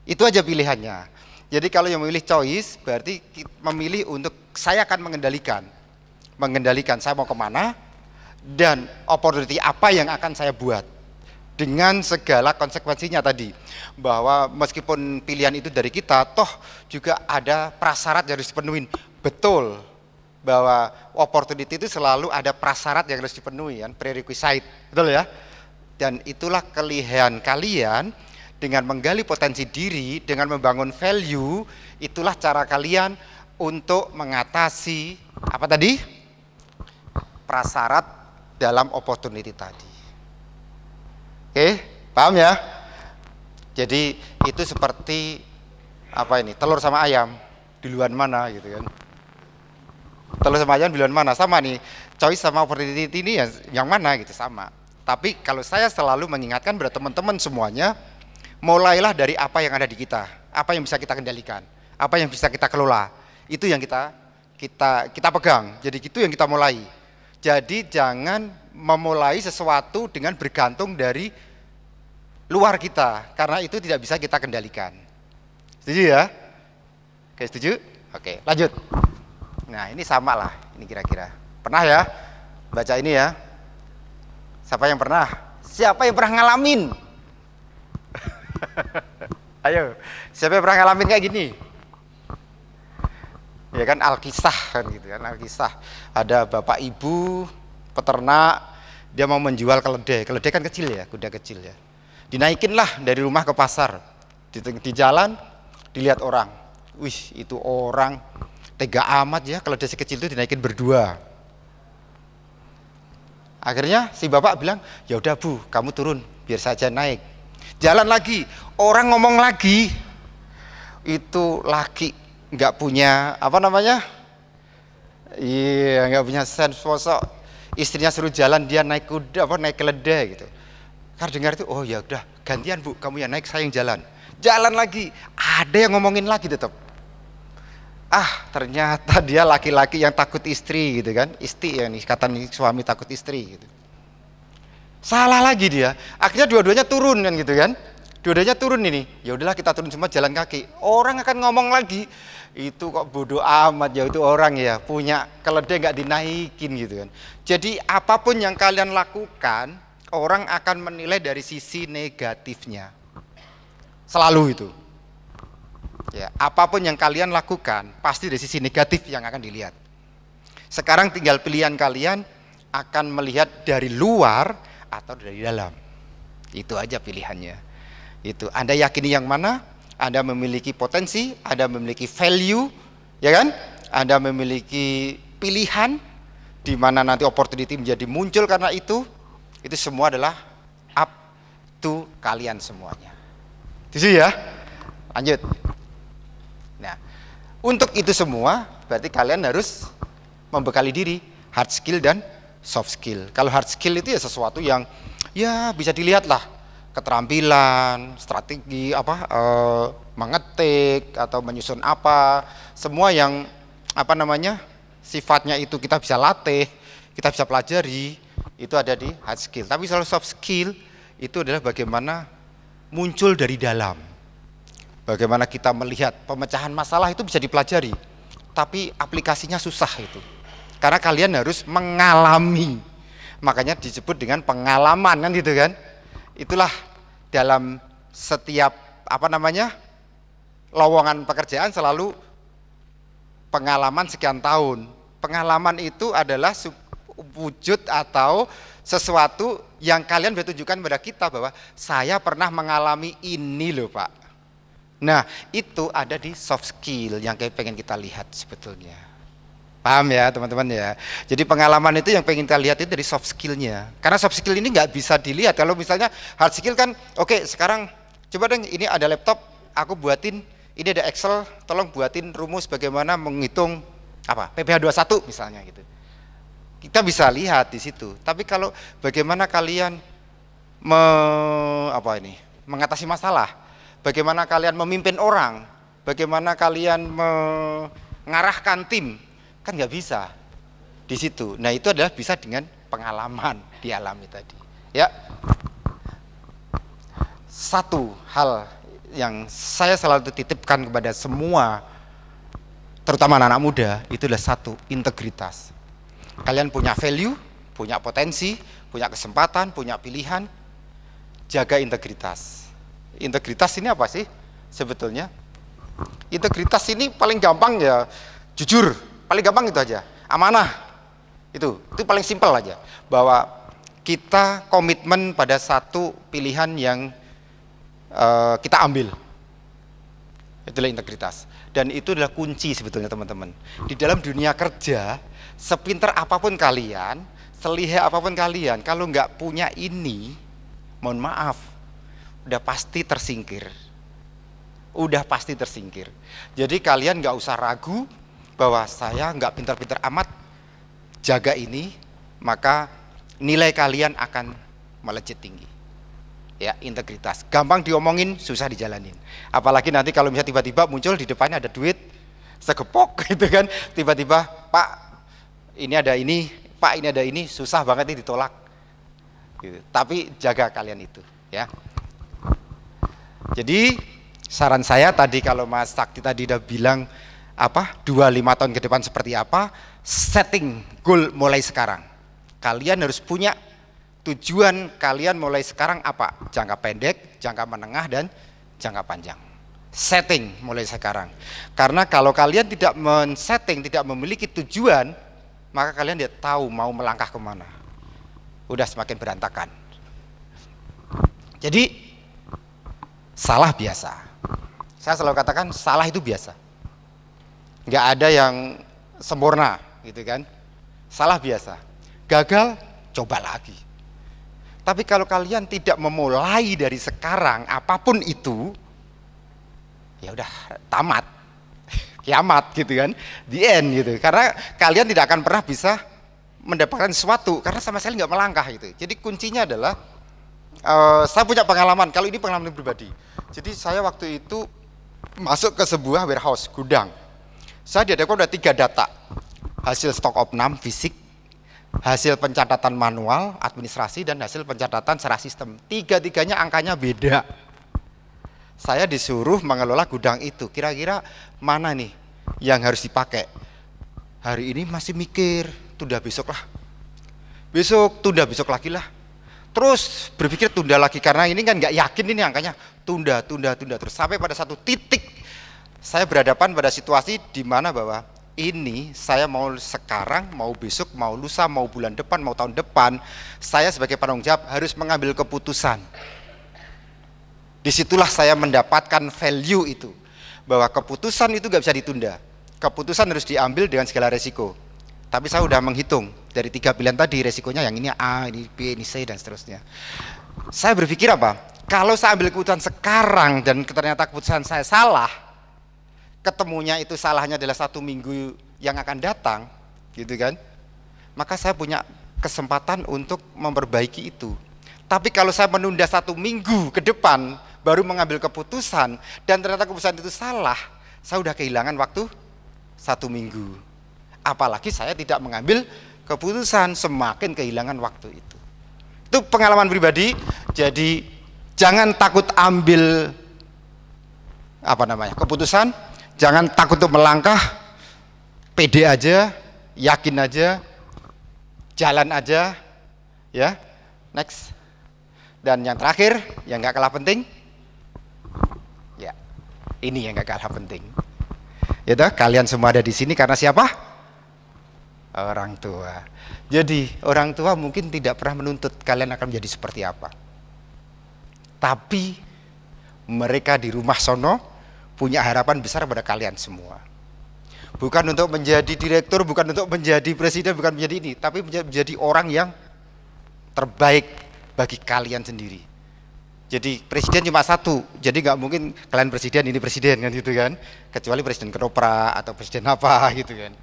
Itu aja pilihannya. Jadi kalau yang memilih choice berarti memilih untuk saya akan mengendalikan. Mengendalikan saya mau kemana dan opportunity apa yang akan saya buat. Dengan segala konsekuensinya tadi. Bahwa meskipun pilihan itu dari kita, toh juga ada prasyarat yang harus dipenuhi. Betul. Bahwa opportunity itu selalu ada prasyarat yang harus dipenuhi, kan, prerequisite, betul ya. Dan itulah kelebihan kalian dengan menggali potensi diri, dengan membangun value, itulah cara kalian untuk mengatasi apa tadi? Prasyarat dalam opportunity tadi. Oke, paham ya? Jadi itu seperti apa ini? Telur sama ayam, duluan mana gitu kan? Telur sama ayam duluan mana? Sama nih, choice sama opportunity ini yang mana gitu, sama. Tapi kalau saya selalu mengingatkan pada teman-teman semuanya, mulailah dari apa yang ada di kita, apa yang bisa kita kendalikan, apa yang bisa kita kelola, itu yang kita pegang. Jadi itu yang kita mulai. Jadi jangan memulai sesuatu dengan bergantung dari luar kita, karena itu tidak bisa kita kendalikan. Setuju ya? Oke, setuju? Oke, lanjut. Nah ini sama lah, ini kira-kira. Pernah ya baca ini ya? Siapa yang pernah? Siapa yang pernah ngalamin? Ayo, siapa yang pernah ngalamin kayak gini? Ya kan, Alkisah kan gitu kan, Alkisah. Ada bapak ibu peternak, dia mau menjual keledai. Keledai kan kecil ya, kuda kecil ya. Dinaikin lah dari rumah ke pasar. Di jalan dilihat orang. Wih, itu orang tega amat ya, keledai sekecil itu dinaikin berdua. Akhirnya si bapak bilang, ya udah bu, kamu turun, biar saja naik. Jalan lagi, orang ngomong lagi, itu laki nggak punya apa namanya, iya nggak punya sense sosok. Istrinya suruh jalan, dia naik kuda apa naik keledai gitu. Karena dengar itu, oh ya udah gantian bu, kamu yang naik, saya yang jalan. Jalan lagi, ada yang ngomongin lagi tetap. ternyata dia laki-laki yang takut istri gitu kan, isti ya nih, kata nih suami takut istri gitu. Salah lagi dia, akhirnya dua-duanya turun kan gitu kan, dua-duanya turun ini, ya udahlah kita turun semua jalan kaki. Orang akan ngomong lagi, itu kok bodoh amat ya itu orang ya, punya keledai nggak dinaikin gitu kan. Jadi apapun yang kalian lakukan, orang akan menilai dari sisi negatifnya, selalu itu. Ya, apapun yang kalian lakukan pasti dari sisi negatif yang akan dilihat. Sekarang tinggal pilihan kalian akan melihat dari luar atau dari dalam. Itu aja pilihannya. Itu Anda yakini yang mana? Anda memiliki potensi, Anda memiliki value, ya kan? Anda memiliki pilihan di mana nanti opportunity menjadi muncul karena itu semua adalah up to kalian semuanya. Itu ya. Lanjut. Nah, untuk itu semua berarti kalian harus membekali diri hard skill dan soft skill. Kalau hard skill itu ya sesuatu yang ya bisa dilihat lah, keterampilan, strategi mengetik atau menyusun apa, semua yang sifatnya itu kita bisa latih, kita bisa pelajari, itu ada di hard skill. Tapi kalau soft skill itu adalah bagaimana muncul dari dalam, bagaimana kita melihat pemecahan masalah itu bisa dipelajari, tapi aplikasinya susah itu. Karena kalian harus mengalami, makanya disebut dengan pengalaman kan gitu kan. Itulah dalam setiap lowongan pekerjaan selalu pengalaman sekian tahun. Pengalaman itu adalah wujud atau sesuatu yang kalian bertunjukkan pada kita bahwa saya pernah mengalami ini loh Pak. Nah itu ada di soft skill yang kayak pengen kita lihat sebetulnya. Paham ya teman-teman ya. Jadi pengalaman itu yang pengen kita lihat itu dari soft skillnya. Karena soft skill ini nggak bisa dilihat. Kalau misalnya hard skill kan, oke, sekarang coba deh, ini ada laptop, aku buatin, ini ada Excel, tolong buatin rumus bagaimana menghitung PPh 21 misalnya gitu. Kita bisa lihat di situ. Tapi kalau bagaimana kalian mengatasi masalah, bagaimana kalian memimpin orang, bagaimana kalian mengarahkan tim, kan nggak bisa di situ. Nah itu adalah bisa dengan pengalaman dialami tadi. Ya, satu hal yang saya selalu titipkan kepada semua, terutama anak-anak muda, itu adalah satu, integritas. Kalian punya value, punya potensi, punya kesempatan, punya pilihan, jaga integritas. Integritas ini apa sih sebetulnya? Integritas ini paling gampang ya jujur, paling gampang itu aja. Amanah, itu paling simpel aja. Bahwa kita komitmen pada satu pilihan yang kita ambil. Itulah integritas. Dan itu adalah kunci sebetulnya teman-teman. Di dalam dunia kerja, sepinter apapun kalian, selihai apapun kalian, kalau nggak punya ini, mohon maaf, udah pasti tersingkir. Udah pasti tersingkir. Jadi kalian nggak usah ragu bahwa saya nggak pintar-pintar amat, jaga ini, maka nilai kalian akan melejit tinggi. Ya, integritas. Gampang diomongin, susah dijalanin. Apalagi nanti kalau misalnya tiba-tiba muncul di depannya ada duit segepok gitu kan, tiba-tiba Pak ini ada ini, Pak ini ada ini, susah banget nih ditolak. Gitu. Tapi jaga kalian itu, ya. Jadi saran saya tadi kalau Mas Sakti tadi udah bilang 2-5 tahun ke depan seperti apa, setting goal mulai sekarang. Kalian harus punya tujuan kalian mulai sekarang apa? Jangka pendek, jangka menengah, dan jangka panjang. Setting mulai sekarang. Karena kalau kalian tidak men-setting, tidak memiliki tujuan, maka kalian tidak tahu mau melangkah kemana. Udah semakin berantakan. Jadi salah biasa. Saya selalu katakan salah itu biasa. Nggak ada yang sempurna, gitu kan? Salah biasa. Gagal, coba lagi. Tapi kalau kalian tidak memulai dari sekarang, apapun itu, ya udah tamat, kiamat gitu kan, the end gitu. Karena kalian tidak akan pernah bisa mendapatkan sesuatu karena sama sekali nggak melangkah gitu. Jadi kuncinya adalah, saya punya pengalaman. Kalau ini pengalaman pribadi. Jadi saya waktu itu masuk ke sebuah warehouse, gudang. Saya dihadapkan ada 3 data. Hasil stok opnam fisik, hasil pencatatan manual, administrasi, dan hasil pencatatan secara sistem. 3-tiganya angkanya beda. Saya disuruh mengelola gudang itu. Kira-kira mana nih yang harus dipakai? Hari ini masih mikir, tunda besok lah. Besok, tunda besok lagi lah. Terus berpikir tunda lagi, karena ini kan nggak yakin ini angkanya. Tunda. Terus sampai pada satu titik, saya berhadapan pada situasi di mana bahwa ini saya mau sekarang, mau besok, mau lusa, mau bulan depan, mau tahun depan, saya sebagai penanggung jawab harus mengambil keputusan. Disitulah saya mendapatkan value itu, bahwa keputusan itu nggak bisa ditunda. Keputusan harus diambil dengan segala resiko. Tapi saya udah menghitung dari 3 pilihan tadi, resikonya yang ini A, ini B, ini C, dan seterusnya. Saya berpikir apa? Kalau saya ambil keputusan sekarang dan ternyata keputusan saya salah, ketemunya itu salahnya adalah 1 minggu yang akan datang, gitu kan? Maka saya punya kesempatan untuk memperbaiki itu. Tapi kalau saya menunda 1 minggu ke depan baru mengambil keputusan dan ternyata keputusan itu salah, saya udah kehilangan waktu 1 minggu. Apalagi saya tidak mengambil keputusan, semakin kehilangan waktu itu. Itu pengalaman pribadi. Jadi jangan takut ambil keputusan, jangan takut untuk melangkah, pede aja, yakin aja, jalan aja, ya. Next. Dan yang terakhir, yang nggak kalah penting, ya, ini yang nggak kalah penting. Yaitu kalian semua ada di sini karena siapa? Orang tua. Jadi orang tua mungkin tidak pernah menuntut kalian akan menjadi seperti apa. Tapi mereka di rumah sono punya harapan besar pada kalian semua. Bukan untuk menjadi direktur, bukan untuk menjadi presiden, bukan menjadi ini, tapi menjadi orang yang terbaik bagi kalian sendiri. Jadi presiden cuma 1, jadi nggak mungkin kalian presiden, ini presiden kan gitu kan, kecuali presiden kedoprak atau presiden apa gitu kan.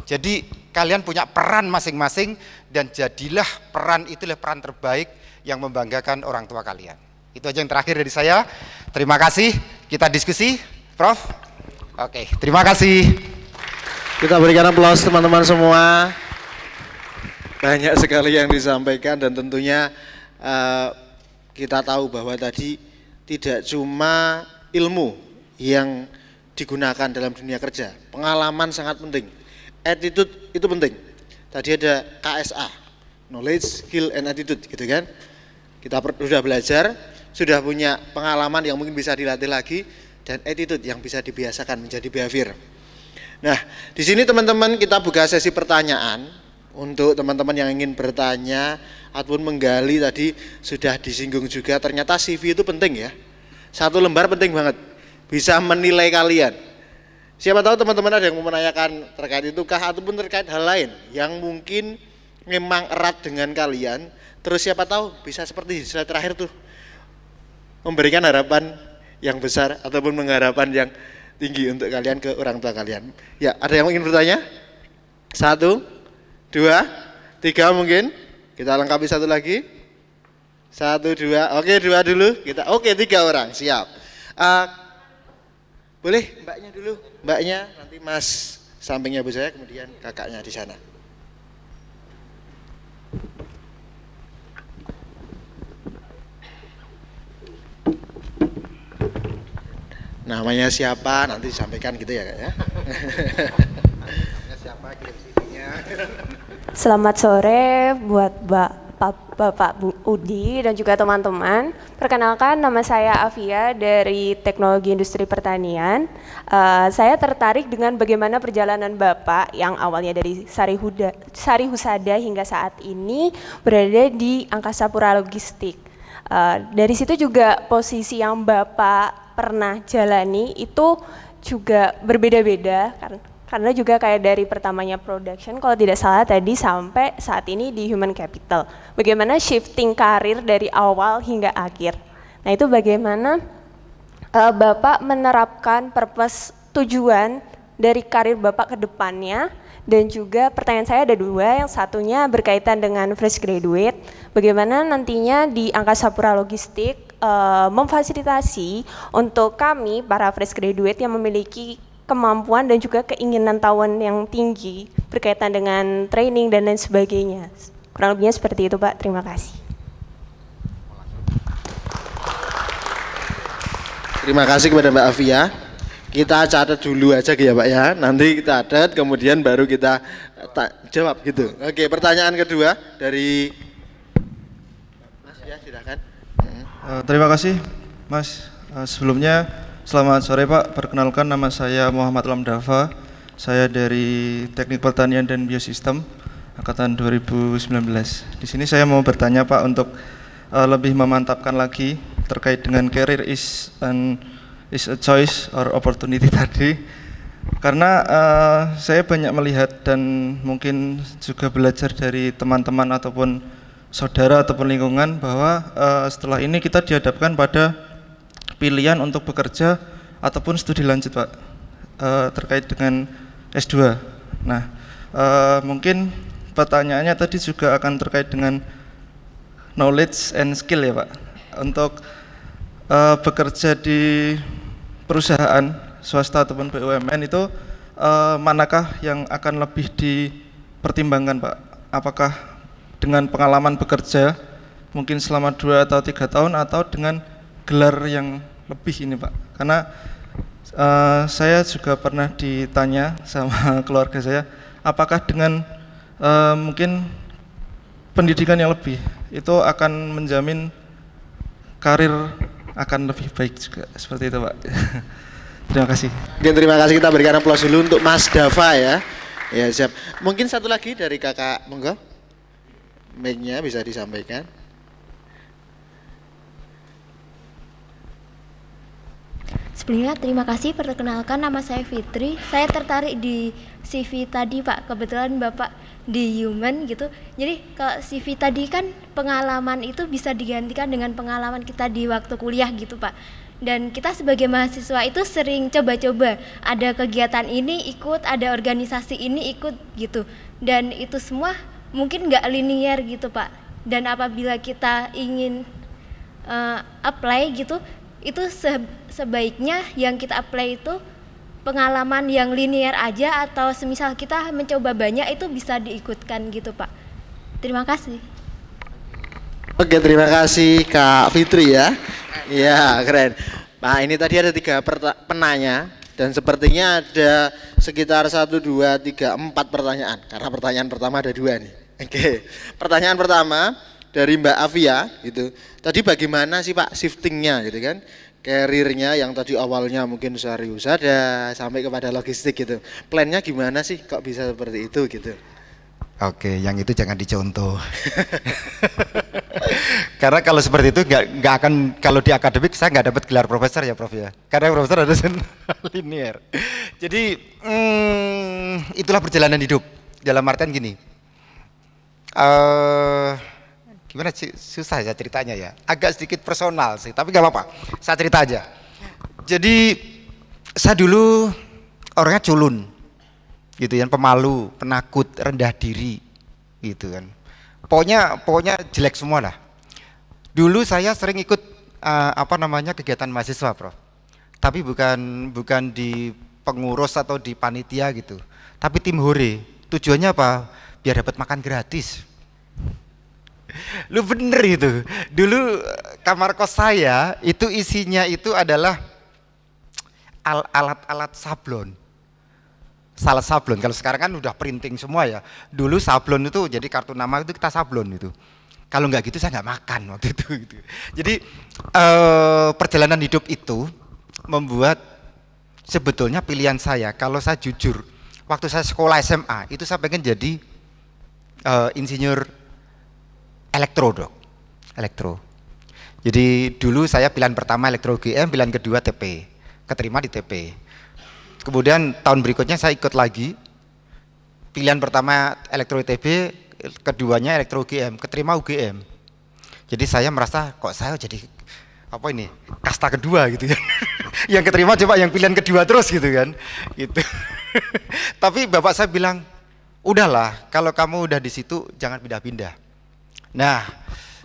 Jadi kalian punya peran masing-masing dan jadilah peran itulah peran terbaik yang membanggakan orang tua kalian. Itu aja yang terakhir dari saya. Terima kasih. Kita diskusi, Prof. Oke, terima kasih.
Kita berikan aplaus teman-teman semua. Banyak sekali yang disampaikan dan tentunya kita tahu bahwa tadi tidak cuma ilmu yang digunakan dalam dunia kerja, pengalaman sangat penting, attitude itu penting. Tadi ada KSA, knowledge, skill, and attitude, gitu kan? Kita sudah belajar, sudah punya pengalaman yang mungkin bisa dilatih lagi, dan attitude yang bisa dibiasakan menjadi behavior. Nah, di sini teman-teman kita buka sesi pertanyaan untuk teman-teman yang ingin bertanya ataupun menggali. Tadi sudah disinggung juga, ternyata CV itu penting ya. 1 lembar penting banget, bisa menilai kalian. Siapa tahu teman-teman ada yang mau menanyakan terkait itu kah ataupun terkait hal lain yang mungkin memang erat dengan kalian. Terus siapa tahu bisa seperti slide terakhir tuh, memberikan harapan yang besar ataupun mengharapkan yang tinggi untuk kalian ke orang tua kalian. Ya, ada yang ingin bertanya? 1, 2, 3 mungkin. Kita lengkapi 1 lagi. 1, 2. Oke, 2 dulu. Oke, 3 orang. Siap. Boleh mbaknya dulu. Mbaknya, nanti Mas sampingnya Bu saya, kemudian kakaknya di sana. Namanya siapa nanti disampaikan gitu ya Kak ya.
Siapa, kirim CV-nya.
Selamat sore buat Bapak Bu Udi dan juga teman-teman. Perkenalkan, nama saya Afia dari Teknologi Industri Pertanian. Saya tertarik dengan bagaimana perjalanan Bapak yang awalnya dari Sari Husada hingga saat ini berada di Angkasa Pura Logistik. Dari situ juga posisi yang Bapak pernah jalani itu juga berbeda-beda karena juga kayak dari pertamanya production kalau tidak salah tadi sampai saat ini di human capital. Bagaimana shifting karir dari awal hingga akhir. Nah itu bagaimana Bapak menerapkan purpose tujuan dari karir Bapak ke depannya. Dan juga pertanyaan saya ada 2, yang satunya berkaitan dengan fresh graduate, bagaimana nantinya di Angkasa Pura Logistik memfasilitasi untuk kami para fresh graduate yang memiliki kemampuan dan juga keinginan tahuan yang tinggi berkaitan dengan training dan lain sebagainya. Kurang lebihnya seperti itu, Pak. Terima kasih.
Terima kasih kepada Mbak Afia. Kita catat dulu aja ya Pak ya. Nanti kita catat, kemudian baru kita jawab gitu. Oke, pertanyaan kedua dari Mas ya, silakan.
Terima kasih Mas. Sebelumnya selamat sore Pak. Perkenalkan, nama saya Muhammad Lamdava. Saya dari Teknik Pertanian dan Biosistem angkatan 2019. Di sini saya mau bertanya Pak untuk lebih memantapkan lagi terkait dengan career is a choice or opportunity tadi, karena saya banyak melihat dan mungkin juga belajar dari teman-teman ataupun saudara ataupun lingkungan bahwa setelah ini kita dihadapkan pada pilihan untuk bekerja ataupun studi lanjut Pak, terkait dengan S2. Nah, mungkin pertanyaannya tadi juga akan terkait dengan knowledge and skill ya Pak, untuk bekerja di perusahaan swasta ataupun BUMN itu manakah yang akan lebih dipertimbangkan Pak? Apakah dengan pengalaman bekerja mungkin selama 2 atau 3 tahun atau dengan gelar yang lebih ini Pak? Karena saya juga pernah ditanya sama keluarga saya, apakah dengan mungkin pendidikan yang lebih itu akan menjamin karir akan lebih baik juga, seperti itu Pak. Terima kasih.
Oke, terima kasih, kita berikan aplaus dulu untuk Mas Dava ya. Ya siap. Mungkin satu lagi dari kakak, monggo. Mic-nya bisa disampaikan.
Sebelumnya terima kasih, perkenalkan nama saya Fitri. Saya tertarik di CV tadi Pak, kebetulan Bapak di human gitu. Jadi kalau CV tadi kan pengalaman itu bisa digantikan dengan pengalaman kita di waktu kuliah gitu Pak. Dan kita sebagai mahasiswa itu sering coba-coba, ada kegiatan ini ikut, ada organisasi ini ikut gitu. Dan itu semua mungkin nggak linear gitu Pak. Dan apabila kita ingin apply gitu, itu sebaiknya yang kita apply itu pengalaman yang linear aja, atau semisal kita mencoba banyak itu bisa diikutkan gitu Pak. Terima kasih.
Oke, terima kasih Kak Fitri ya. Iya, keren. Nah, ini tadi ada 3 penanya dan sepertinya ada sekitar 1, 2, 3, 4 pertanyaan. Karena pertanyaan pertama ada 2 nih. Oke, pertanyaan pertama dari Mbak Afia gitu. Tadi bagaimana sih Pak shiftingnya gitu kan? Karirnya yang tadi awalnya mungkin ada sampai kepada logistik gitu. Plannya gimana sih kok bisa seperti itu gitu?
Oke, yang itu jangan dicontoh. Karena kalau seperti itu nggak akan, kalau di akademik saya nggak dapat gelar profesor ya Prof ya. Karena profesor harus linear. Jadi itulah perjalanan hidup. Dalam artian gini. Gimana sih, susah ya ceritanya ya, agak sedikit personal sih, tapi gak apa-apa, saya cerita aja. Jadi saya dulu orangnya culun gitu kan, pemalu, penakut, rendah diri gitu kan, pokoknya jelek semua lah. Dulu saya sering ikut kegiatan mahasiswa Prof, tapi bukan di pengurus atau di panitia gitu, tapi tim hore. Tujuannya apa? Biar dapat makan gratis. Lu bener itu. Dulu kamar kos saya itu isinya itu adalah alat-alat sablon. Salah sablon. Kalau sekarang kan udah printing semua ya. Dulu sablon itu jadi kartu nama itu kita sablon itu. Kalau nggak gitu saya nggak makan waktu itu gitu. Jadi perjalanan hidup itu membuat sebetulnya pilihan saya, kalau saya jujur, waktu saya sekolah SMA itu saya pengen jadi insinyur elektro. Jadi dulu saya pilihan pertama elektro UGM, pilihan kedua TP, keterima di TP. Kemudian tahun berikutnya saya ikut lagi, pilihan pertama elektro ITB, keduanya elektro UGM, keterima UGM. Jadi saya merasa kok saya jadi apa ini, kasta kedua gitu kan. Yang keterima coba yang pilihan kedua terus gitu kan. Gitu. Tapi bapak saya bilang, udahlah kalau kamu udah di situ jangan pindah-pindah. Nah,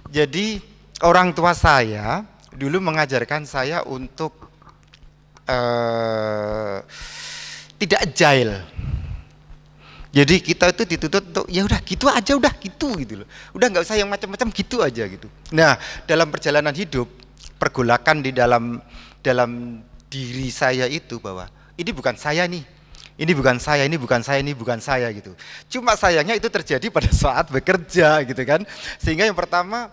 jadi orang tua saya dulu mengajarkan saya untuk tidak agile. Jadi kita itu dituntut untuk ya udah gitu aja, udah gitu loh. Udah nggak usah yang macam-macam gitu aja gitu. Nah, dalam perjalanan hidup, pergolakan di dalam diri saya itu bahwa ini bukan saya nih. Ini bukan saya, ini bukan saya, ini bukan saya gitu. Cuma sayangnya itu terjadi pada saat bekerja gitu kan. Sehingga yang pertama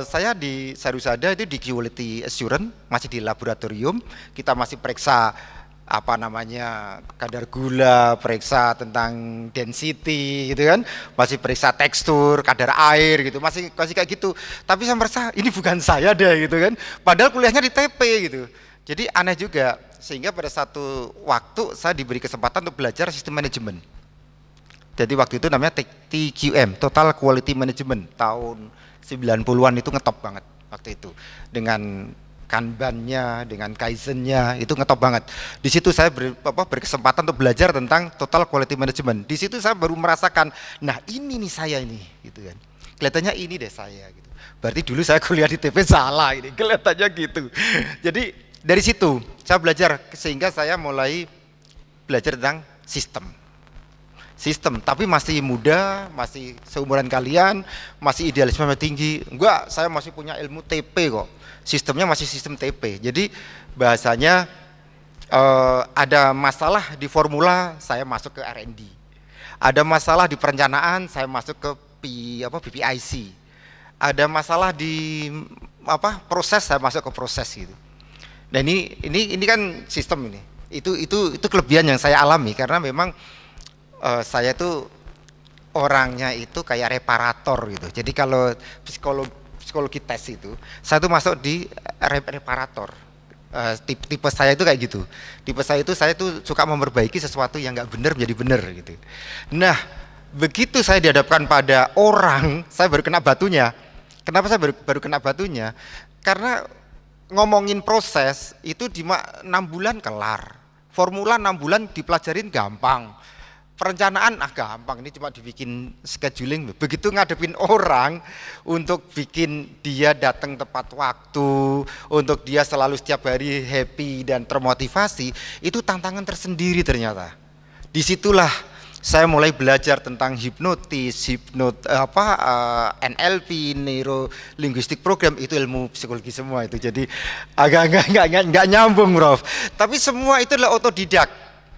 saya di Sarusada itu di quality assurance, masih di laboratorium, kita masih periksa apa namanya kadar gula, periksa tentang density gitu kan, masih periksa tekstur, kadar air gitu, masih kayak gitu. Tapi saya merasa ini bukan saya deh gitu kan. Padahal kuliahnya di TP gitu. Jadi aneh juga, sehingga pada satu waktu saya diberi kesempatan untuk belajar sistem manajemen. Jadi waktu itu namanya TQM, Total Quality Management, tahun 90-an itu ngetop banget waktu itu. Dengan Kanban-nya, dengan Kaizen-nya, itu ngetop banget. Di situ saya berkesempatan untuk belajar tentang Total Quality Management. Di situ saya baru merasakan, nah ini nih saya ini, gitu kan. Kelihatannya ini deh saya gitu. Berarti dulu saya kuliah di TP salah ini, kelihatannya gitu. Jadi dari situ saya belajar, sehingga saya mulai belajar tentang sistem, tapi masih muda, masih seumuran kalian, masih idealisme tinggi. Enggak, saya masih punya ilmu TP kok, sistemnya masih sistem TP. Jadi bahasanya ada masalah di formula, saya masuk ke R&D. Ada masalah di perencanaan, saya masuk ke PPIC. Ada masalah di proses, saya masuk ke proses gitu. Nah ini kan sistem ini. Itu kelebihan yang saya alami, karena memang saya tuh orangnya itu kayak reparator gitu. Jadi kalau psikologi tes itu, saya tuh masuk di reparator. Tipe saya itu kayak gitu. Tipe saya tuh suka memperbaiki sesuatu yang nggak benar menjadi benar gitu. Nah, begitu saya dihadapkan pada orang, saya baru kena batunya. Kenapa saya baru kena batunya? Karena ngomongin proses itu di 6 bulan kelar, formula 6 bulan dipelajarin gampang, perencanaan gampang, ini cuma dibikin scheduling. Begitu ngadepin orang untuk bikin dia datang tepat waktu, untuk dia selalu setiap hari happy dan termotivasi, itu tantangan tersendiri ternyata. Disitulah saya mulai belajar tentang hipnotis, NLP, neuro linguistic program, itu ilmu psikologi semua itu. Jadi agak nggak nyambung, Prof. Tapi semua itu adalah otodidak.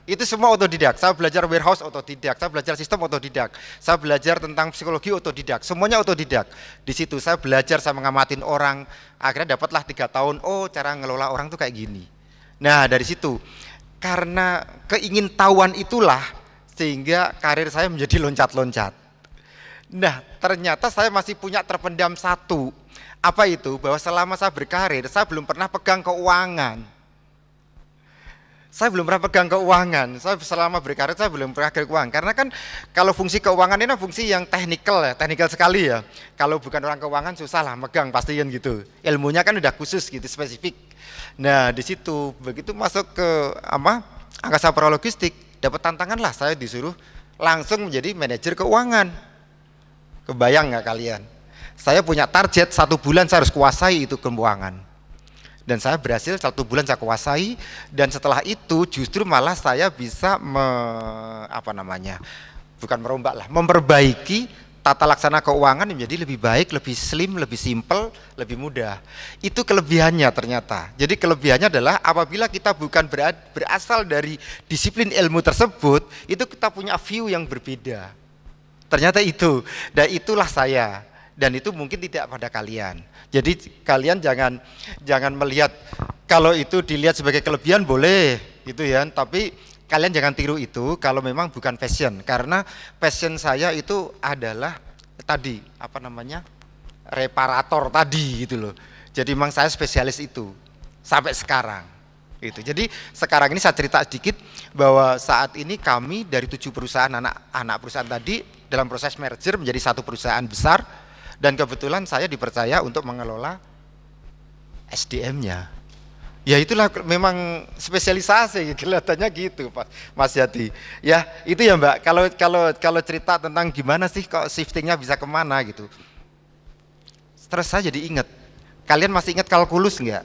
Itu semua otodidak. Saya belajar warehouse otodidak, saya belajar sistem otodidak, saya belajar tentang psikologi otodidak, semuanya otodidak. Di situ saya belajar, saya ngamatin orang, akhirnya dapatlah 3 tahun, oh cara ngelola orang tuh kayak gini. Nah dari situ, karena keingintahuan itulah sehingga karir saya menjadi loncat-loncat. Nah ternyata saya masih punya terpendam satu. Apa itu? Bahwa selama saya berkarir, saya belum pernah pegang keuangan. Saya belum pernah pegang keuangan. Saya selama berkarir saya belum pernah pegang keuangan. Karena kan kalau fungsi keuangan ini fungsi yang teknikal ya, teknikal sekali ya. Kalau bukan orang keuangan susah lah megang, pasti kan gitu. Ilmunya kan udah khusus gitu, spesifik. Nah di situ begitu masuk ke angkasa pura logistik, dapat tantangan lah, saya disuruh langsung menjadi manajer keuangan. Kebayang nggak kalian? Saya punya target 1 bulan saya harus kuasai itu keuangan. Dan saya berhasil 1 bulan saya kuasai, dan setelah itu justru malah saya bisa memperbaiki tata laksana keuangan menjadi lebih baik, lebih slim, lebih simple, lebih mudah. Itu kelebihannya ternyata. Jadi kelebihannya adalah apabila kita bukan berasal dari disiplin ilmu tersebut, itu kita punya view yang berbeda. Ternyata itu, dan itulah saya. Dan itu mungkin tidak pada kalian. Jadi kalian jangan melihat, kalau itu dilihat sebagai kelebihan boleh gitu ya, tapi kalian jangan tiru itu kalau memang bukan passion. Karena passion saya itu adalah tadi reparator tadi gitu loh. Jadi memang saya spesialis itu sampai sekarang gitu. Jadi sekarang ini saya cerita sedikit bahwa saat ini kami dari 7 perusahaan anak perusahaan tadi dalam proses merger menjadi 1 perusahaan besar. Dan kebetulan saya dipercaya untuk mengelola SDM-nya. Ya itulah memang spesialisasi, kelihatannya gitu Pak Mas Yati. Ya itu ya Mbak, kalau cerita tentang gimana sih kok shiftingnya bisa kemana gitu. Terus saya jadi ingat, kalian masih ingat kalkulus enggak?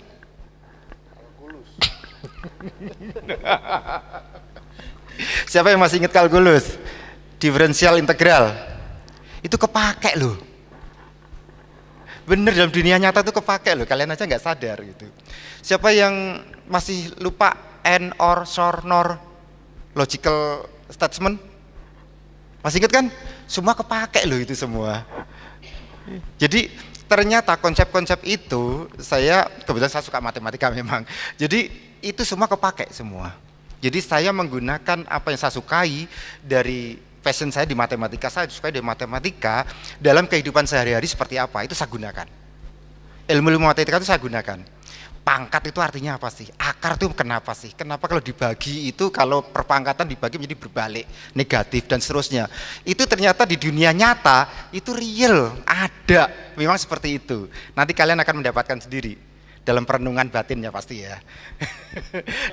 Siapa yang masih ingat kalkulus? Diferensial integral. Itu kepake loh. Bener, dalam dunia nyata tuh kepake loh, kalian aja nggak sadar gitu. Siapa yang masih lupa and, or, shor, nor, logical statement? Masih ingat kan? Semua kepake loh itu semua. Jadi ternyata konsep-konsep itu, kebetulan saya suka matematika memang. Jadi itu semua kepake semua. Jadi saya menggunakan apa yang saya sukai dari passion saya di matematika, saya suka dari matematika dalam kehidupan sehari-hari seperti apa, itu saya gunakan. Ilmu matematika itu saya gunakan. Pangkat itu artinya apa sih? Akar itu kenapa sih? Kenapa kalau dibagi itu, kalau perpangkatan dibagi menjadi berbalik, negatif dan seterusnya. Itu ternyata di dunia nyata itu real, ada, memang seperti itu. Nanti kalian akan mendapatkan sendiri dalam perenungan batinnya pasti ya.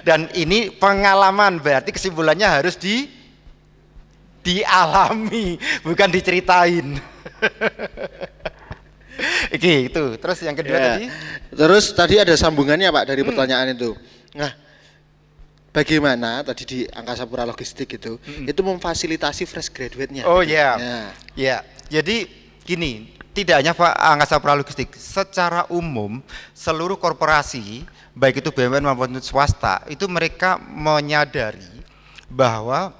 Dan ini pengalaman, berarti kesimpulannya harus dialami, bukan diceritain. Oke, itu. Terus yang kedua tadi?
Terus tadi ada sambungannya Pak dari pertanyaan itu. Nah, bagaimana tadi di Angkasa Pura Logistik itu memfasilitasi fresh graduate-nya?
Oh iya. Ya. Jadi gini, tidak hanya Pak Angkasa Pura Logistik, secara umum seluruh korporasi, baik itu BUMN maupun swasta, itu mereka menyadari bahwa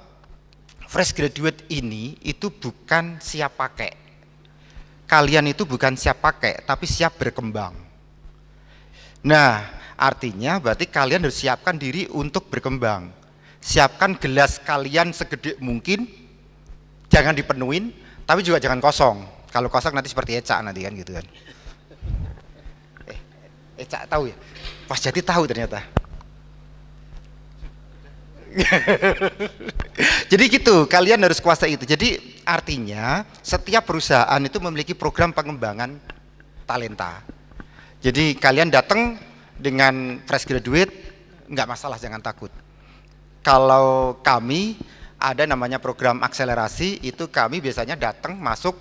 fresh graduate ini itu bukan siap pakai. Kalian itu bukan siap pakai, tapi siap berkembang. Nah, artinya berarti kalian harus siapkan diri untuk berkembang. Siapkan gelas kalian segede mungkin, jangan dipenuhin, tapi juga jangan kosong. Kalau kosong nanti seperti Eca nanti kan gitu kan. Eca tahu ya? Mas Jati tahu ternyata. Jadi gitu, kalian harus kuasai itu. Jadi artinya setiap perusahaan itu memiliki program pengembangan talenta. Jadi kalian datang dengan fresh graduate, nggak masalah, jangan takut. Kalau kami ada namanya program akselerasi, itu kami biasanya datang masuk,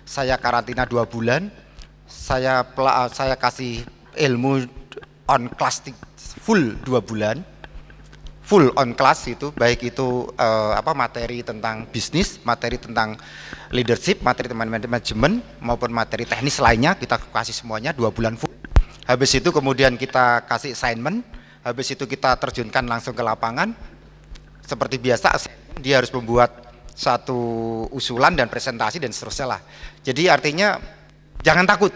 saya karantina 2 bulan, saya kasih ilmu on class full 2 bulan. Full on class itu, baik itu materi tentang bisnis, materi tentang leadership, materi tentang manajemen maupun materi teknis lainnya, kita kasih semuanya 2 bulan full. Habis itu kemudian kita kasih assignment, habis itu kita terjunkan langsung ke lapangan. Seperti biasa dia harus membuat satu usulan dan presentasi dan seterusnya lah. Jadi artinya jangan takut.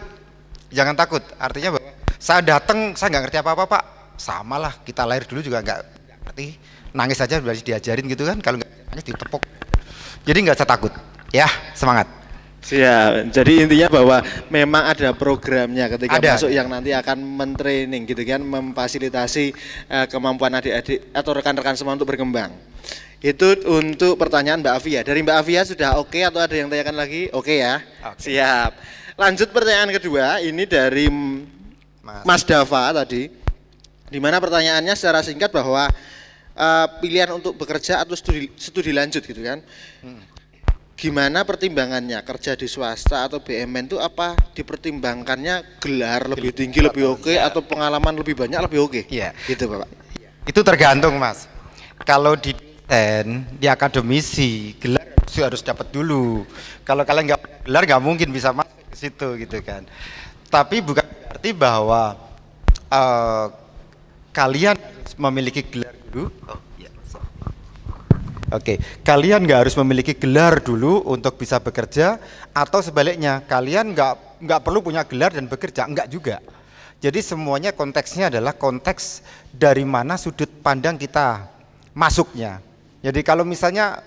Artinya bahwa saya datang, saya nggak ngerti apa-apa Pak, sama lah, kita lahir dulu juga nggak ngerti, nangis aja udah diajarin gitu kan, kalau nggak nangis ditepuk. Jadi nggak usah takut, ya, semangat.
Siap. Jadi intinya bahwa memang ada programnya ketika
ada.
masuk yang nanti akan mentraining gitu kan, memfasilitasi kemampuan adik-adik atau rekan-rekan semua untuk berkembang. Itu untuk pertanyaan Mbak Afia. Dari Mbak Afia sudah oke atau ada yang tanyakan lagi? Oke ya. Okay. Siap. Lanjut pertanyaan kedua, ini dari Mas Dava tadi. Di mana pertanyaannya secara singkat bahwa pilihan untuk bekerja atau studi lanjut gitu kan. Gimana pertimbangannya, kerja di swasta atau BUMN itu apa dipertimbangkannya gelar lebih tinggi lebih oke atau pengalaman lebih banyak lebih oke?
Iya.
Gitu Bapak.
Itu tergantung Mas. Kalau di di akademisi gelar harus dapat dulu. Kalau kalian nggak gelar nggak mungkin bisa masuk ke situ gitu kan. Tapi bukan berarti bahwa kalian harus memiliki gelar dulu. Oke, kalian nggak harus memiliki gelar dulu untuk bisa bekerja, atau sebaliknya kalian nggak perlu punya gelar dan bekerja, enggak juga. Jadi semuanya konteksnya adalah konteks dari mana sudut pandang kita masuknya. Jadi kalau misalnya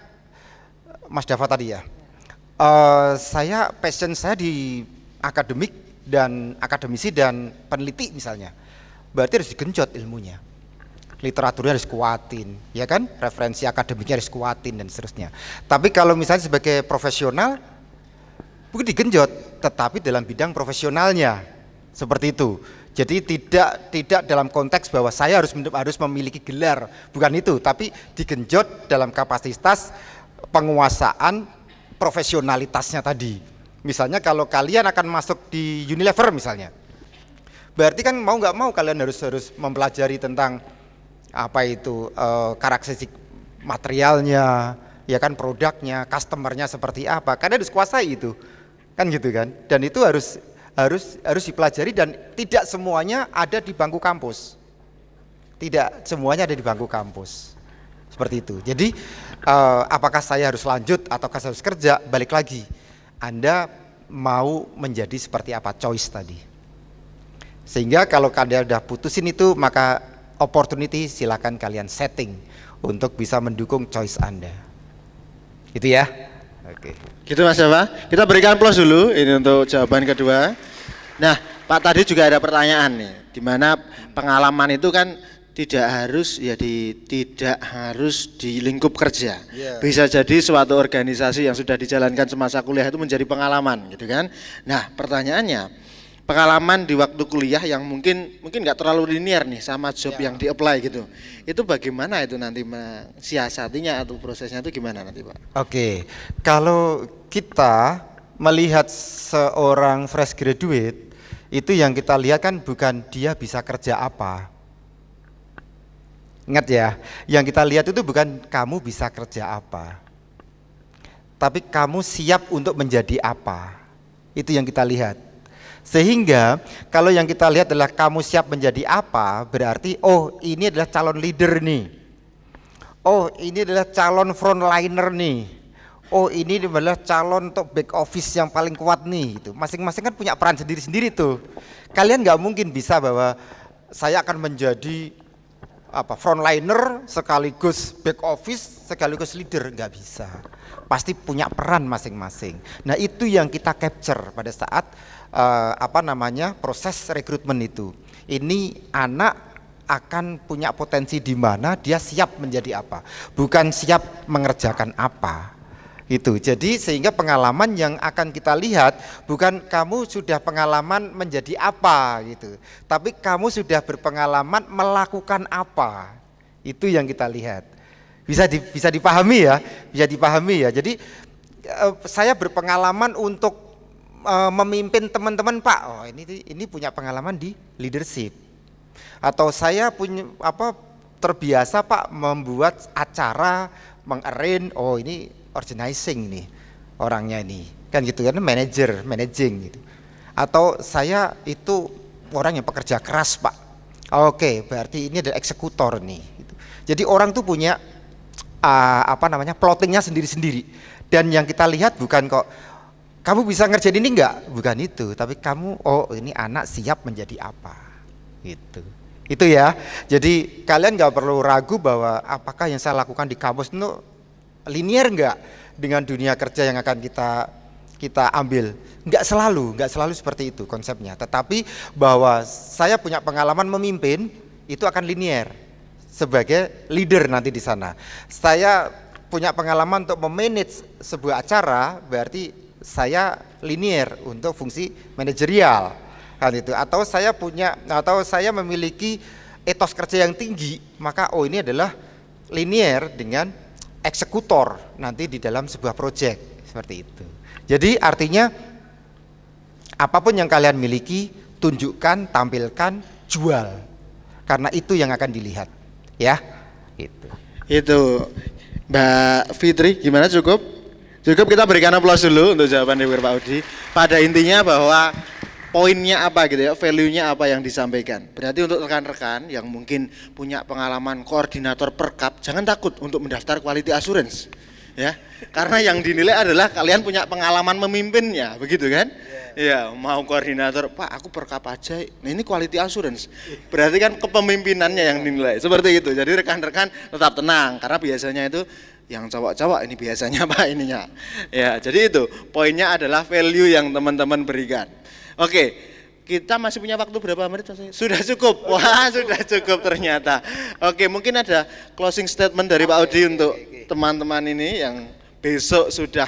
Mas Dava tadi ya, saya passion saya di akademik dan akademisi dan peneliti misalnya. Berarti harus digenjot ilmunya, literaturnya harus kuatin, ya kan, referensi akademiknya harus kuatin dan seterusnya. Tapi kalau misalnya sebagai profesional, bukan digenjot, tetapi dalam bidang profesionalnya, seperti itu. Jadi tidak dalam konteks bahwa saya harus memiliki gelar, bukan itu, tapi digenjot dalam kapasitas penguasaan profesionalitasnya tadi. Misalnya kalau kalian akan masuk di Unilever misalnya, berarti kan mau nggak mau kalian harus mempelajari tentang apa itu karakteristik materialnya, ya kan, produknya, customernya seperti apa, karena harus kuasai itu, kan gitu kan. Dan itu harus dipelajari dan tidak semuanya ada di bangku kampus. Tidak semuanya ada di bangku kampus. Seperti itu. Jadi apakah saya harus lanjut ataukah saya harus kerja? Balik lagi. Anda mau menjadi seperti apa, choice tadi. Sehingga kalau kalian udah putusin itu, maka opportunity silakan kalian setting untuk bisa mendukung choice Anda. Gitu ya. Oke.
Gitu Mas Java. Kita berikan plus dulu ini untuk jawaban kedua. Nah, Pak tadi juga ada pertanyaan nih, di mana pengalaman itu kan tidak harus di lingkup kerja. Bisa jadi suatu organisasi yang sudah dijalankan semasa kuliah itu menjadi pengalaman, gitu kan. Nah, pertanyaannya, pengalaman di waktu kuliah yang mungkin nggak terlalu linear nih sama job yang di-apply gitu. Itu bagaimana itu nanti mensiasatinya atau prosesnya itu gimana nanti, Pak?
Oke. Kalau kita melihat seorang fresh graduate, itu yang kita lihat kan bukan dia bisa kerja apa. Ingat ya, yang kita lihat itu bukan kamu bisa kerja apa, tapi kamu siap untuk menjadi apa. Itu yang kita lihat. Sehingga kalau yang kita lihat adalah kamu siap menjadi apa, berarti oh ini adalah calon leader nih. Oh ini adalah calon frontliner nih. Oh ini adalah calon untuk back office yang paling kuat nih. Itu masing-masing kan punya peran sendiri-sendiri tuh. Kalian nggak mungkin bisa bahwa saya akan menjadi frontliner sekaligus back office sekaligus leader, nggak bisa. Pasti punya peran masing-masing. Nah itu yang kita capture pada saat proses rekrutmen itu. Ini anak akan punya potensi di mana dia siap menjadi apa, bukan siap mengerjakan apa. Itu. Jadi sehingga pengalaman yang akan kita lihat bukan kamu sudah pengalaman menjadi apa gitu, tapi kamu sudah berpengalaman melakukan apa. Itu yang kita lihat. Bisa dipahami ya, bisa dipahami ya. Jadi saya berpengalaman untuk memimpin teman-teman, Pak. Oh, ini punya pengalaman di leadership. Atau saya punya terbiasa, Pak, membuat acara, mengarrange. Oh, ini organizing nih orangnya ini, kan gitu kan, managing gitu. Atau saya itu orang yang pekerja keras, Pak. Oke, berarti ini adalah eksekutor nih gitu. Jadi orang tuh punya plottingnya sendiri-sendiri. Dan yang kita lihat bukan kok kamu bisa ngerjain ini enggak, bukan itu, tapi kamu oh ini anak siap menjadi apa gitu. Itu ya. Jadi kalian nggak perlu ragu bahwa apakah yang saya lakukan di kampus itu linear enggak dengan dunia kerja yang akan kita ambil. Enggak selalu seperti itu konsepnya. Tetapi bahwa saya punya pengalaman memimpin itu akan linear sebagai leader nanti di sana. Saya punya pengalaman untuk memanage sebuah acara, berarti saya linear untuk fungsi manajerial kan itu. Atau saya memiliki etos kerja yang tinggi, maka oh ini adalah linear dengan eksekutor nanti di dalam sebuah proyek seperti itu. Jadi artinya apapun yang kalian miliki, tunjukkan, tampilkan, jual. Karena itu yang akan dilihat, ya.
Itu Mbak Fitri, gimana, cukup? Cukup, kita berikan aplaus dulu untuk jawaban dari Pak Udi. Pada intinya bahwa poinnya apa gitu ya, value-nya apa yang disampaikan. Berarti untuk rekan-rekan yang mungkin punya pengalaman koordinator perkap, jangan takut untuk mendaftar quality assurance. Ya, karena yang dinilai adalah kalian punya pengalaman memimpinnya, begitu kan? Ya, mau koordinator, Pak aku perkap aja, nah ini quality assurance. Berarti kan kepemimpinannya yang dinilai, seperti itu. Jadi rekan-rekan tetap tenang, karena biasanya itu yang cowok-cowok ini biasanya Pak ininya. Ya, jadi itu poinnya adalah value yang teman-teman berikan. Oke, kita masih punya waktu berapa menit? Sudah cukup. Wah, sudah cukup ternyata. Oke, mungkin ada closing statement dari Pak Udi untuk teman-teman ini yang besok sudah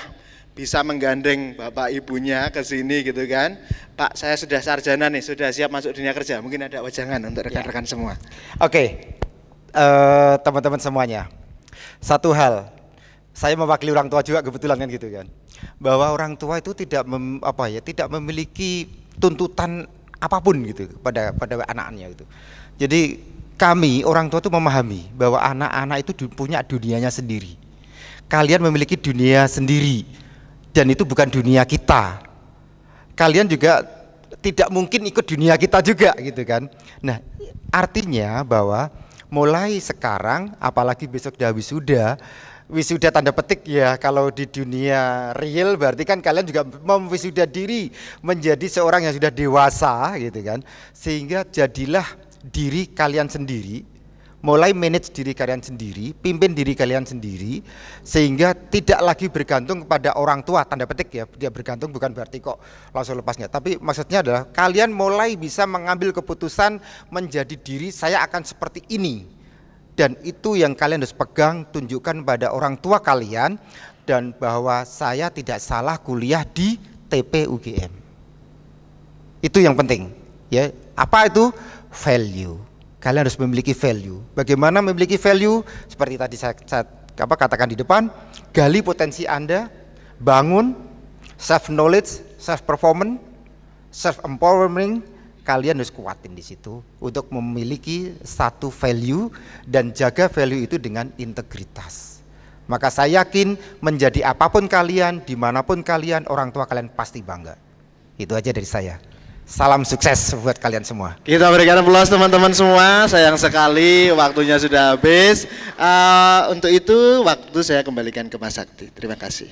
bisa menggandeng bapak ibunya ke sini gitu kan. Pak, saya sudah sarjana nih, sudah siap masuk dunia kerja. Mungkin ada wajangan untuk rekan-rekan semua.
Oke, teman-teman semuanya. Satu hal, saya mewakili orang tua juga kebetulan kan gitu kan. Bahwa orang tua itu tidak memiliki tuntutan apapun gitu pada anaknya gitu. Jadi kami orang tua itu memahami bahwa anak-anak itu punya dunianya sendiri. Kalian memiliki dunia sendiri dan itu bukan dunia kita. Kalian juga tidak mungkin ikut dunia kita juga gitu kan. Nah, artinya bahwa mulai sekarang, apalagi besok dah wisuda tanda petik ya, kalau di dunia real berarti kan kalian juga memwisuda diri menjadi seorang yang sudah dewasa gitu kan. Sehingga jadilah diri kalian sendiri, mulai manage diri kalian sendiri, pimpin diri kalian sendiri, sehingga tidak lagi bergantung kepada orang tua, tanda petik ya, dia bergantung bukan berarti kok langsung lepasnya, tapi maksudnya adalah kalian mulai bisa mengambil keputusan menjadi diri saya akan seperti ini, dan itu yang kalian harus pegang, tunjukkan pada orang tua kalian, dan bahwa saya tidak salah kuliah di TP UGM. Itu yang penting ya. Apa itu? Value. Kalian harus memiliki value. Bagaimana memiliki value? Seperti tadi saya katakan di depan, gali potensi Anda, bangun self knowledge, self performance, self empowering. Kalian harus kuatin di situ untuk memiliki satu value dan jaga value itu dengan integritas. Maka saya yakin menjadi apapun kalian, dimanapun kalian, orang tua kalian pasti bangga. Itu aja dari saya. Salam sukses buat kalian semua.
Kita berikan aplaus teman-teman semua. Sayang sekali waktunya sudah habis. Untuk itu waktu saya kembalikan ke Mas Sakti. Terima kasih.